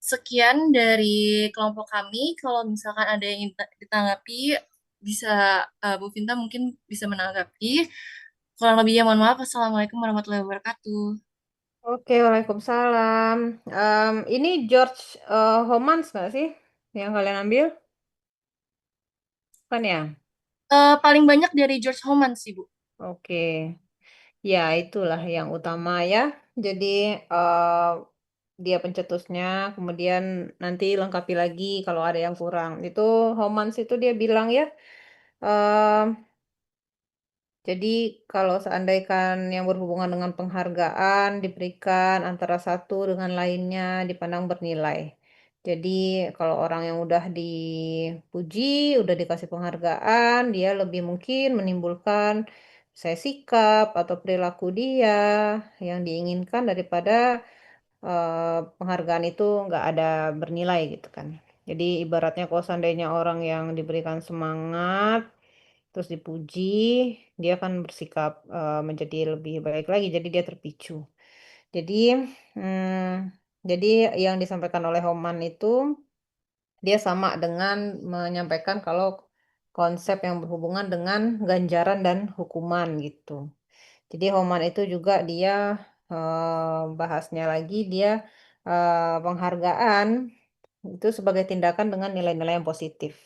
Sekian dari kelompok kami. Kalau misalkan ada yang ditanggapi, bisa Bu Vinta mungkin bisa menanggapi. Kurang lebihnya mohon maaf. Assalamualaikum warahmatullahi wabarakatuh. Oke, Waalaikumsalam. Ini George Homans nggak sih yang kalian ambil? Kan ya? Paling banyak dari George Homans sih, Bu. Oke. Ya, itulah yang utama ya. Jadi dia pencetusnya, kemudian nanti lengkapi lagi kalau ada yang kurang. Itu Homans itu dia bilang ya, eh, jadi kalau seandainya yang berhubungan dengan penghargaan diberikan antara satu dengan lainnya dipandang bernilai. Jadi kalau orang yang udah dipuji, udah dikasih penghargaan, dia lebih mungkin menimbulkan saya sikap atau perilaku dia yang diinginkan daripada penghargaan itu nggak ada bernilai gitu kan. Jadi ibaratnya kalau seandainya orang yang diberikan semangat terus dipuji, dia akan bersikap menjadi lebih baik lagi, jadi dia terpicu. Jadi, jadi yang disampaikan oleh Homan itu dia sama dengan menyampaikan kalau konsep yang berhubungan dengan ganjaran dan hukuman gitu. Jadi Homan itu juga dia bahasnya lagi dia penghargaan itu sebagai tindakan dengan nilai-nilai yang positif.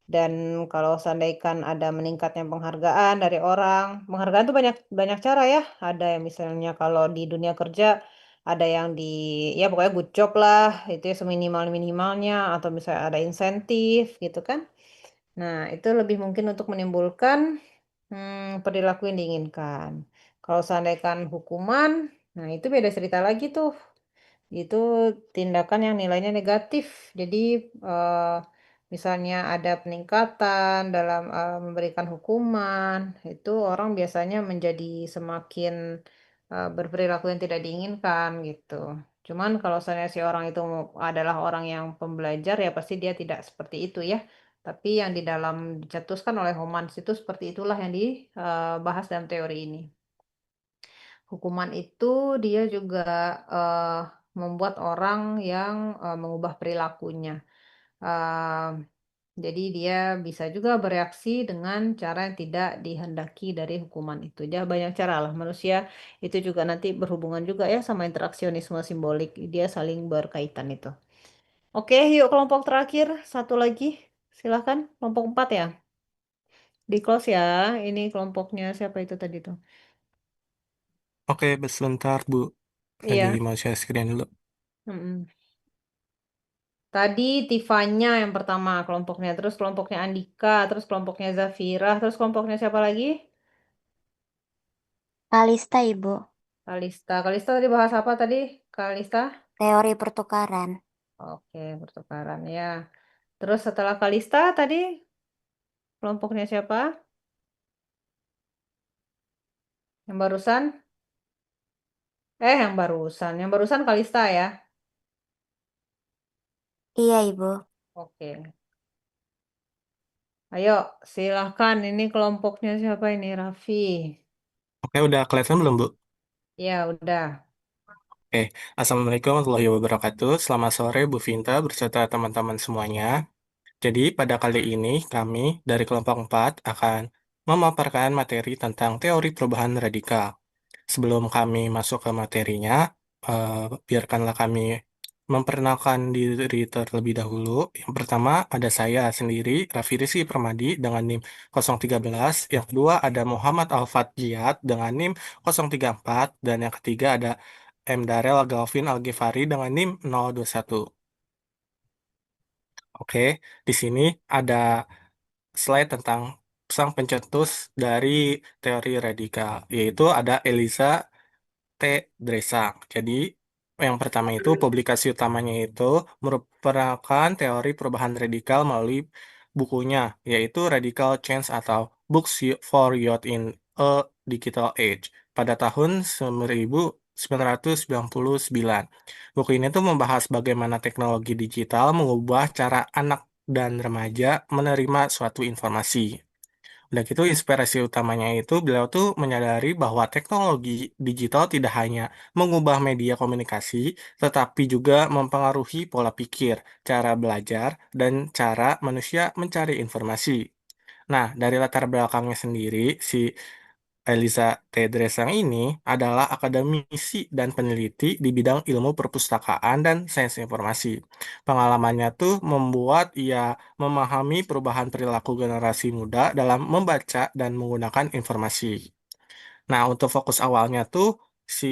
Dan kalau seandainya ada meningkatnya penghargaan dari orang, penghargaan itu banyak banyak cara ya. Ada yang misalnya kalau di dunia kerja ada yang ya pokoknya good job lah, itu ya seminimal-minimalnya atau misalnya ada insentif gitu kan. Nah, itu lebih mungkin untuk menimbulkan perilaku yang diinginkan. Kalau seandainya hukuman, nah itu beda cerita lagi tuh. Itu tindakan yang nilainya negatif. Jadi misalnya ada peningkatan dalam memberikan hukuman, itu orang biasanya menjadi semakin berperilaku yang tidak diinginkan gitu. Cuman kalau misalnya si orang itu adalah orang yang pembelajar ya pasti dia tidak seperti itu ya. Tapi yang di dalam dicetuskan oleh Homans itu seperti itulah yang dibahas dalam teori ini. Hukuman itu dia juga eh, membuat orang yang mengubah perilakunya. Eh, jadi dia bisa juga bereaksi dengan cara yang tidak dihendaki dari hukuman itu. Dia banyak cara lah. Manusia itu juga nanti berhubungan juga ya sama interaksionisme simbolik. Dia saling berkaitan itu. Oke, yuk kelompok terakhir. Satu lagi. Silahkan. Kelompok 4 ya. Di close ya. Ini kelompoknya siapa itu tadi tuh? Oke, sebentar, Bu. Iya. Lagi mau share screen dulu. Mm-mm. Tadi Tifanya yang pertama kelompoknya, terus kelompoknya Andika, terus kelompoknya Zafira, terus kelompoknya siapa lagi? Kalista, Ibu. Kalista. Kalista tadi bahas apa tadi? Kalista? Teori pertukaran. Oke, pertukaran ya. Terus setelah Kalista tadi kelompoknya siapa? Yang barusan? Yang barusan. Yang barusan Kalista ya. Iya, Ibu. Oke. Ayo, silahkan. Ini kelompoknya siapa ini? Raffi. Oke, udah kelihatan belum, Bu? Ya, udah. Oke, Assalamualaikum warahmatullahi wabarakatuh. Selamat sore, Bu Vinta, berserta teman-teman semuanya. Jadi, pada kali ini kami dari kelompok 4 akan memaparkan materi tentang teori perubahan radikal. Sebelum kami masuk ke materinya, biarkanlah kami memperkenalkan diri terlebih dahulu. Yang pertama ada saya sendiri, Raffi Rizky Permadi dengan NIM 013. Yang kedua ada Muhammad Alfat Jihad dengan NIM 034. Dan yang ketiga ada M. Darel Galvin Algifari dengan NIM 021. Oke, di sini ada slide tentang sang pencetus dari teori radikal, yaitu ada Eliza T. Dresang. Jadi, yang pertama itu publikasi utamanya itu merupakan teori perubahan radikal melalui bukunya, yaitu Radical Change atau Books for Youth in a Digital Age pada tahun 1999. Buku ini tuh membahas bagaimana teknologi digital mengubah cara anak dan remaja menerima suatu informasi. Udah gitu inspirasi utamanya itu beliau tuh menyadari bahwa teknologi digital tidak hanya mengubah media komunikasi, tetapi juga mempengaruhi pola pikir, cara belajar, dan cara manusia mencari informasi. Nah, dari latar belakangnya sendiri, si Elisa Tedresang ini adalah akademisi dan peneliti di bidang ilmu perpustakaan dan sains informasi. Pengalamannya tuh membuat ia memahami perubahan perilaku generasi muda dalam membaca dan menggunakan informasi. Nah, untuk fokus awalnya tuh si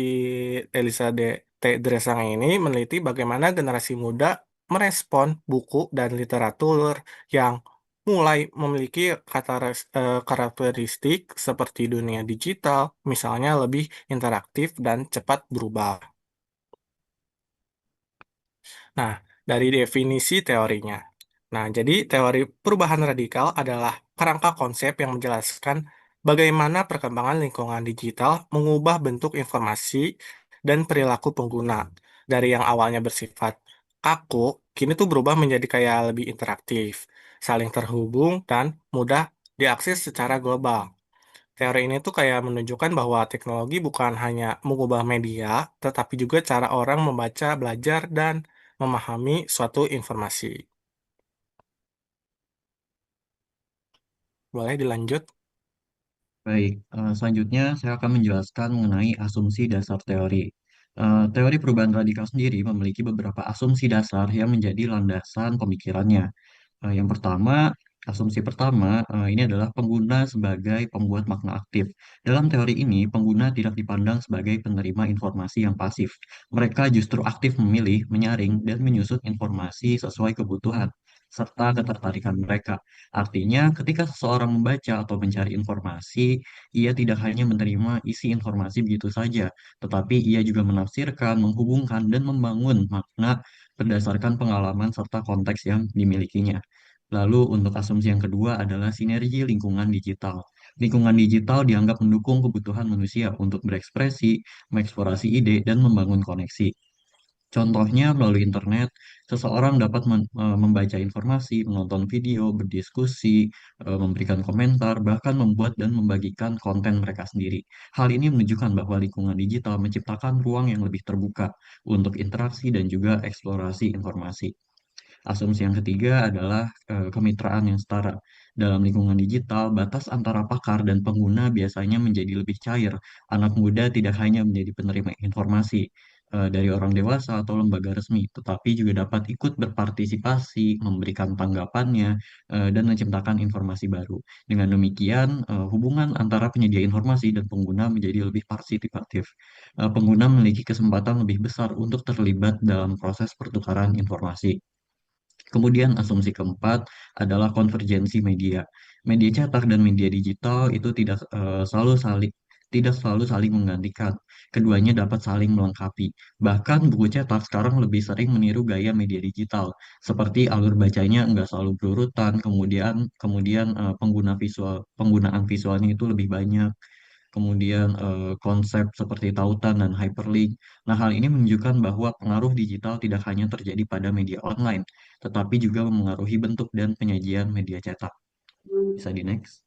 Elisa T. Dresang ini meneliti bagaimana generasi muda merespon buku dan literatur yang mulai memiliki karakteristik seperti dunia digital, misalnya lebih interaktif dan cepat berubah. Nah, dari definisi teorinya. Nah, jadi teori perubahan radikal adalah kerangka konsep yang menjelaskan bagaimana perkembangan lingkungan digital mengubah bentuk informasi dan perilaku pengguna. Dari yang awalnya bersifat kaku, kini tuh berubah menjadi kayak lebih interaktif, saling terhubung, dan mudah diakses secara global. Teori ini tuh kayak menunjukkan bahwa teknologi bukan hanya mengubah media, tetapi juga cara orang membaca, belajar, dan memahami suatu informasi. Boleh dilanjut? Baik, selanjutnya saya akan menjelaskan mengenai asumsi dasar teori. Teori perubahan radikal sendiri memiliki beberapa asumsi dasar yang menjadi landasan pemikirannya. Yang pertama, asumsi pertama, ini adalah pengguna sebagai pembuat makna aktif. Dalam teori ini, pengguna tidak dipandang sebagai penerima informasi yang pasif. Mereka justru aktif memilih, menyaring, dan menyusun informasi sesuai kebutuhan serta ketertarikan mereka. Artinya, ketika seseorang membaca atau mencari informasi, ia tidak hanya menerima isi informasi begitu saja, tetapi ia juga menafsirkan, menghubungkan, dan membangun makna berdasarkan pengalaman serta konteks yang dimilikinya. Lalu untuk asumsi yang kedua adalah sinergi lingkungan digital. Lingkungan digital dianggap mendukung kebutuhan manusia untuk berekspresi, mengeksplorasi ide, dan membangun koneksi. Contohnya melalui internet, seseorang dapat membaca informasi, menonton video, berdiskusi, memberikan komentar, bahkan membuat dan membagikan konten mereka sendiri. Hal ini menunjukkan bahwa lingkungan digital menciptakan ruang yang lebih terbuka untuk interaksi dan juga eksplorasi informasi. Asumsi yang ketiga adalah kemitraan yang setara. Dalam lingkungan digital, batas antara pakar dan pengguna biasanya menjadi lebih cair. Anak muda tidak hanya menjadi penerima informasi, dari orang dewasa atau lembaga resmi, tetapi juga dapat ikut berpartisipasi, memberikan tanggapannya, dan menciptakan informasi baru. Dengan demikian, hubungan antara penyedia informasi dan pengguna menjadi lebih partisipatif. Pengguna memiliki kesempatan lebih besar untuk terlibat dalam proses pertukaran informasi. Kemudian asumsi keempat adalah konvergensi media. Media cetak dan media digital itu tidak selalu saling menggantikan. Keduanya dapat saling melengkapi. Bahkan buku cetak sekarang lebih sering meniru gaya media digital, seperti alur bacanya nggak selalu berurutan, kemudian penggunaan visualnya itu lebih banyak. Kemudian konsep seperti tautan dan hyperlink. Nah, hal ini menunjukkan bahwa pengaruh digital tidak hanya terjadi pada media online, tetapi juga memengaruhi bentuk dan penyajian media cetak. Bisa di next.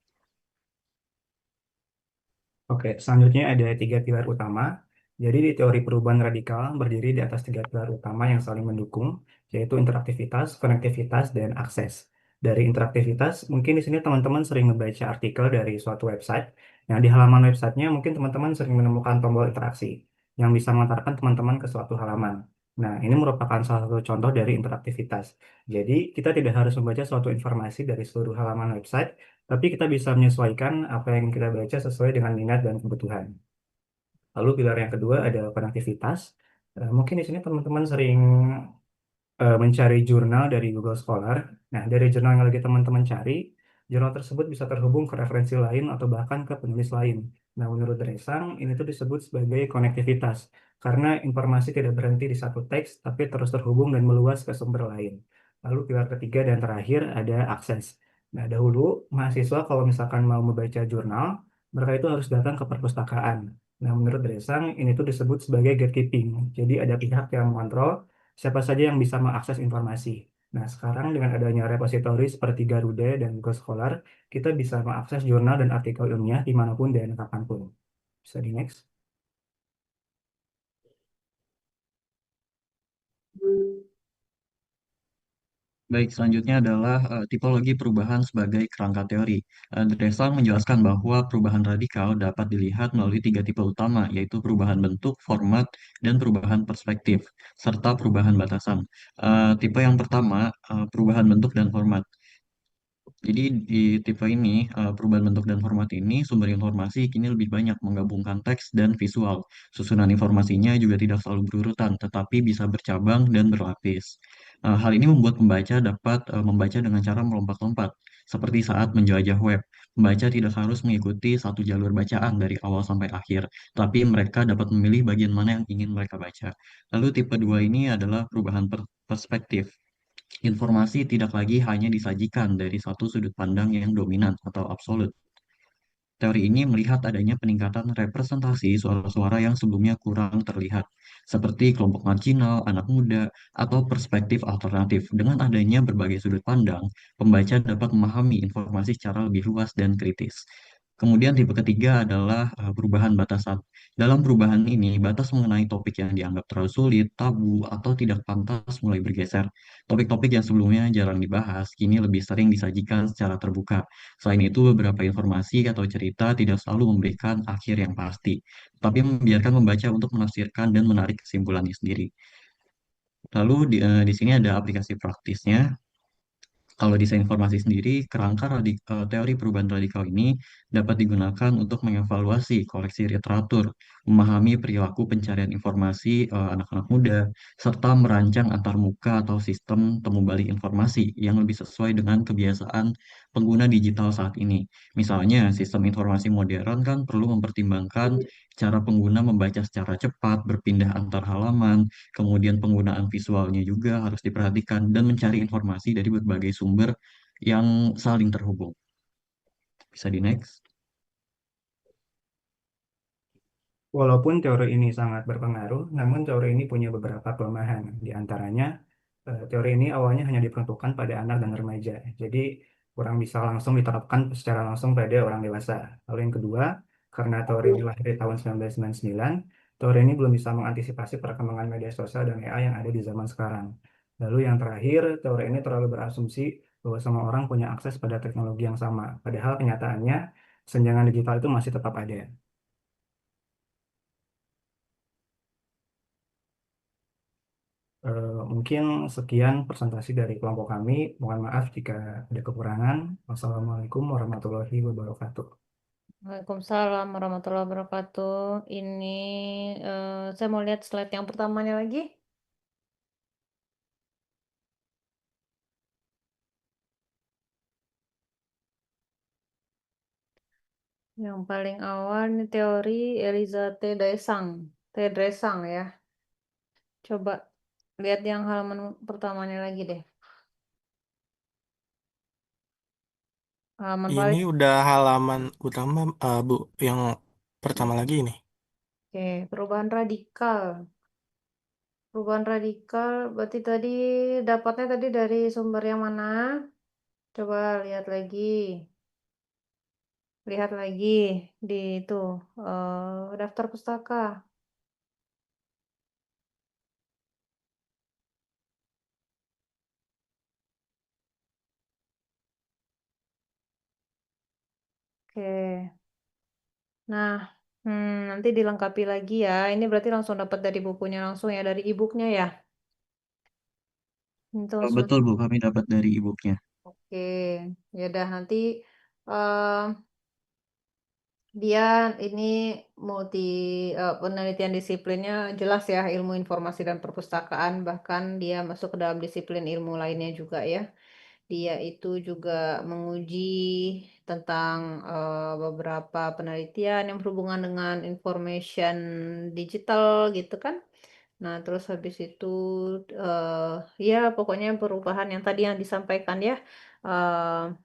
Oke, selanjutnya ada 3 pilar utama. Jadi di teori perubahan radikal berdiri di atas 3 pilar utama yang saling mendukung, yaitu interaktivitas, konektivitas, dan akses. Dari interaktivitas, mungkin di sini teman-teman sering membaca artikel dari suatu website. Yang di halaman websitenya mungkin teman-teman sering menemukan tombol interaksi yang bisa mengantarkan teman-teman ke suatu halaman. Nah, ini merupakan salah satu contoh dari interaktivitas. Jadi, kita tidak harus membaca suatu informasi dari seluruh halaman website, tapi kita bisa menyesuaikan apa yang kita baca sesuai dengan minat dan kebutuhan. Lalu pilar yang kedua ada konektivitas. Mungkin di sini teman-teman sering mencari jurnal dari Google Scholar. Nah, dari jurnal yang lagi teman-teman cari, jurnal tersebut bisa terhubung ke referensi lain atau bahkan ke penulis lain. Nah, menurut Dresang, ini tuh disebut sebagai konektivitas, karena informasi tidak berhenti di satu teks, tapi terus terhubung dan meluas ke sumber lain. Lalu pilar ketiga dan terakhir ada akses. Nah, dahulu mahasiswa kalau misalkan mau membaca jurnal, mereka itu harus datang ke perpustakaan. Nah, menurut Dresang, ini tuh disebut sebagai gatekeeping. Jadi ada pihak yang mengontrol siapa saja yang bisa mengakses informasi. Nah, sekarang dengan adanya repositori seperti Garuda dan Google Scholar, kita bisa mengakses jurnal dan artikel ilmiah dimanapun dan kapanpun. Bisa di next. Baik, selanjutnya adalah tipologi perubahan sebagai kerangka teori. Dresang menjelaskan bahwa perubahan radikal dapat dilihat melalui 3 tipe utama, yaitu perubahan bentuk, format, dan perubahan perspektif, serta perubahan batasan. Tipe yang pertama, perubahan bentuk dan format. Jadi di tipe ini, perubahan bentuk dan format ini, sumber informasi kini lebih banyak menggabungkan teks dan visual. Susunan informasinya juga tidak selalu berurutan, tetapi bisa bercabang dan berlapis. Hal ini membuat pembaca dapat membaca dengan cara melompat-lompat, seperti saat menjelajah web. Pembaca tidak harus mengikuti satu jalur bacaan dari awal sampai akhir, tapi mereka dapat memilih bagian mana yang ingin mereka baca. Lalu tipe 2 ini adalah perubahan perspektif. Informasi tidak lagi hanya disajikan dari satu sudut pandang yang dominan atau absolut. Teori ini melihat adanya peningkatan representasi suara-suara yang sebelumnya kurang terlihat, seperti kelompok marginal, anak muda, atau perspektif alternatif. Dengan adanya berbagai sudut pandang, pembaca dapat memahami informasi secara lebih luas dan kritis. Kemudian tipe ketiga adalah perubahan batasan. Dalam perubahan ini, batas mengenai topik yang dianggap terlalu sulit, tabu, atau tidak pantas mulai bergeser. Topik-topik yang sebelumnya jarang dibahas, kini lebih sering disajikan secara terbuka. Selain itu, beberapa informasi atau cerita tidak selalu memberikan akhir yang pasti, tapi membiarkan membaca untuk menafsirkan dan menarik kesimpulannya sendiri. Lalu di sini ada aplikasi praktisnya. Kalau desain informasi sendiri, teori perubahan radikal ini dapat digunakan untuk mengevaluasi koleksi literatur, memahami perilaku pencarian informasi anak-anak muda, serta merancang antarmuka atau sistem temu balik informasi yang lebih sesuai dengan kebiasaan pengguna digital saat ini. Misalnya, sistem informasi modern kan perlu mempertimbangkan cara pengguna membaca secara cepat, berpindah antar halaman, kemudian penggunaan visualnya juga harus diperhatikan dan mencari informasi dari berbagai sumber yang saling terhubung. Bisa di next. Walaupun teori ini sangat berpengaruh, namun teori ini punya beberapa kelemahan. Di antaranya, teori ini awalnya hanya diperuntukkan pada anak dan remaja, jadi kurang bisa langsung diterapkan secara langsung pada orang dewasa. Lalu yang kedua, karena teori ini lahir di tahun 1999, teori ini belum bisa mengantisipasi perkembangan media sosial dan AI yang ada di zaman sekarang. Lalu yang terakhir, teori ini terlalu berasumsi bahwa semua orang punya akses pada teknologi yang sama, padahal kenyataannya kesenjangan digital itu masih tetap ada. Mungkin sekian presentasi dari kelompok kami. Mohon maaf jika ada kekurangan. Wassalamualaikum warahmatullahi wabarakatuh. Waalaikumsalam warahmatullahi wabarakatuh. Ini saya mau lihat slide yang pertamanya lagi. Yang paling awal ini teori Eliza T. Dresang ya. Coba lihat yang halaman pertamanya lagi deh. Halaman paling Ini udah halaman utama, Bu, yang pertama lagi ini. oke, perubahan radikal. Perubahan radikal berarti tadi dapatnya tadi dari sumber yang mana? Coba lihat lagi. Lihat lagi di itu daftar pustaka. Oke. Nah, nanti dilengkapi lagi ya. Ini berarti langsung dapat dari bukunya langsung ya, dari e-booknya ya. Itu Betul, sebentar. Bu, kami dapat dari e-booknya. Oke, ya udah nanti eh, dia ini multi penelitian disiplinnya jelas ya, ilmu informasi dan perpustakaan, bahkan dia masuk ke dalam disiplin ilmu lainnya juga ya. Dia itu juga menguji tentang beberapa penelitian yang berhubungan dengan information digital gitu kan. Nah, terus habis itu ya pokoknya perubahan yang tadi yang disampaikan ya,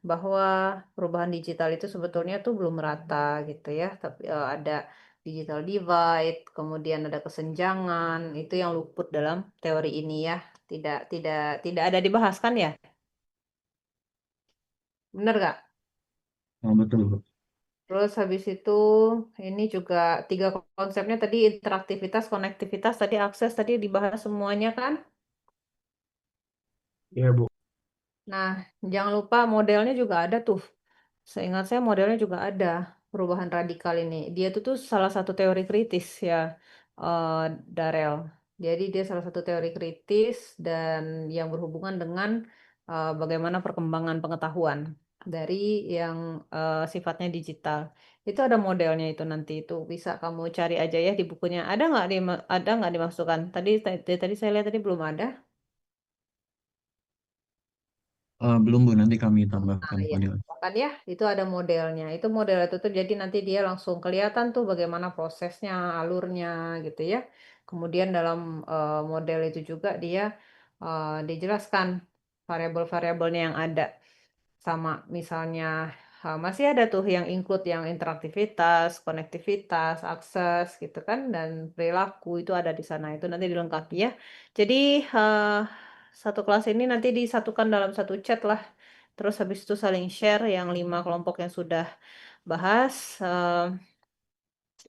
bahwa perubahan digital itu sebetulnya tuh belum merata gitu ya, tapi ada digital divide, kemudian ada kesenjangan, itu yang luput dalam teori ini ya. Tidak tidak tidak ada dibahas kan ya? Bener gak? Oh, betul, Bu. Terus habis itu ini juga tiga konsepnya tadi interaktivitas, konektivitas, tadi akses tadi dibahas semuanya kan? Ya, Bu. Nah, jangan lupa modelnya juga ada tuh. Seingat saya modelnya juga ada perubahan radikal ini. Dia tuh salah satu teori kritis ya, eh, Darel. Jadi dia salah satu teori kritis dan yang berhubungan dengan bagaimana perkembangan pengetahuan dari yang sifatnya digital. Itu ada modelnya itu nanti itu bisa kamu cari aja ya di bukunya. Ada nggak dimasukkan? Tadi saya lihat tadi belum ada. Belum, Bu, nanti kami Nah, tambahkan ya, model. kan ya, itu ada modelnya. Itu model itu tuh jadi nanti dia langsung kelihatan tuh bagaimana prosesnya, alurnya gitu ya. Kemudian dalam model itu juga dia dijelaskan variabel-variabelnya yang ada. Sama misalnya masih ada tuh yang include yang interaktivitas, konektivitas, akses gitu kan, dan perilaku itu ada di sana. Itu nanti dilengkapi ya. Jadi satu kelas ini nanti disatukan dalam satu chat lah. Terus habis itu saling share yang 5 kelompok yang sudah bahas.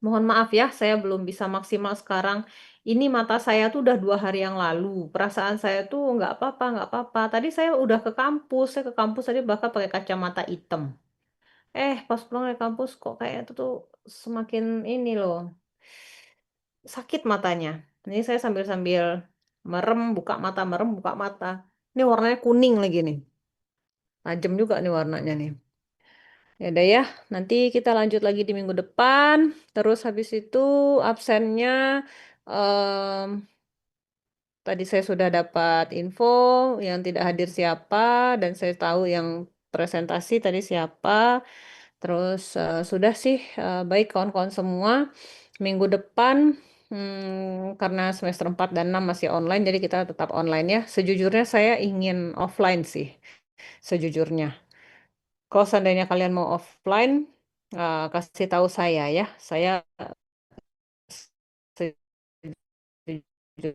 Mohon maaf ya, saya belum bisa maksimal sekarang. Ini mata saya tuh udah 2 hari yang lalu. Perasaan saya tuh nggak apa-apa, nggak apa-apa. Tadi saya udah ke kampus, saya ke kampus tadi bahkan pakai kacamata hitam. Pas pulang dari kampus kok kayak itu tuh semakin ini loh, sakit matanya. Ini saya sambil-sambil merem, buka mata, merem, buka mata. Ini warnanya kuning lagi nih. Tajam juga nih warnanya nih. Ya udah ya, nanti kita lanjut lagi di minggu depan. Terus habis itu absennya em, tadi saya sudah dapat info yang tidak hadir siapa dan saya tahu yang presentasi tadi siapa. Terus sudah sih baik kawan-kawan semua. Minggu depan karena semester 4 dan 6 masih online jadi kita tetap online ya. Sejujurnya saya ingin offline sih, sejujurnya. Kalau seandainya kalian mau offline, kasih tahu saya ya. Saya setuju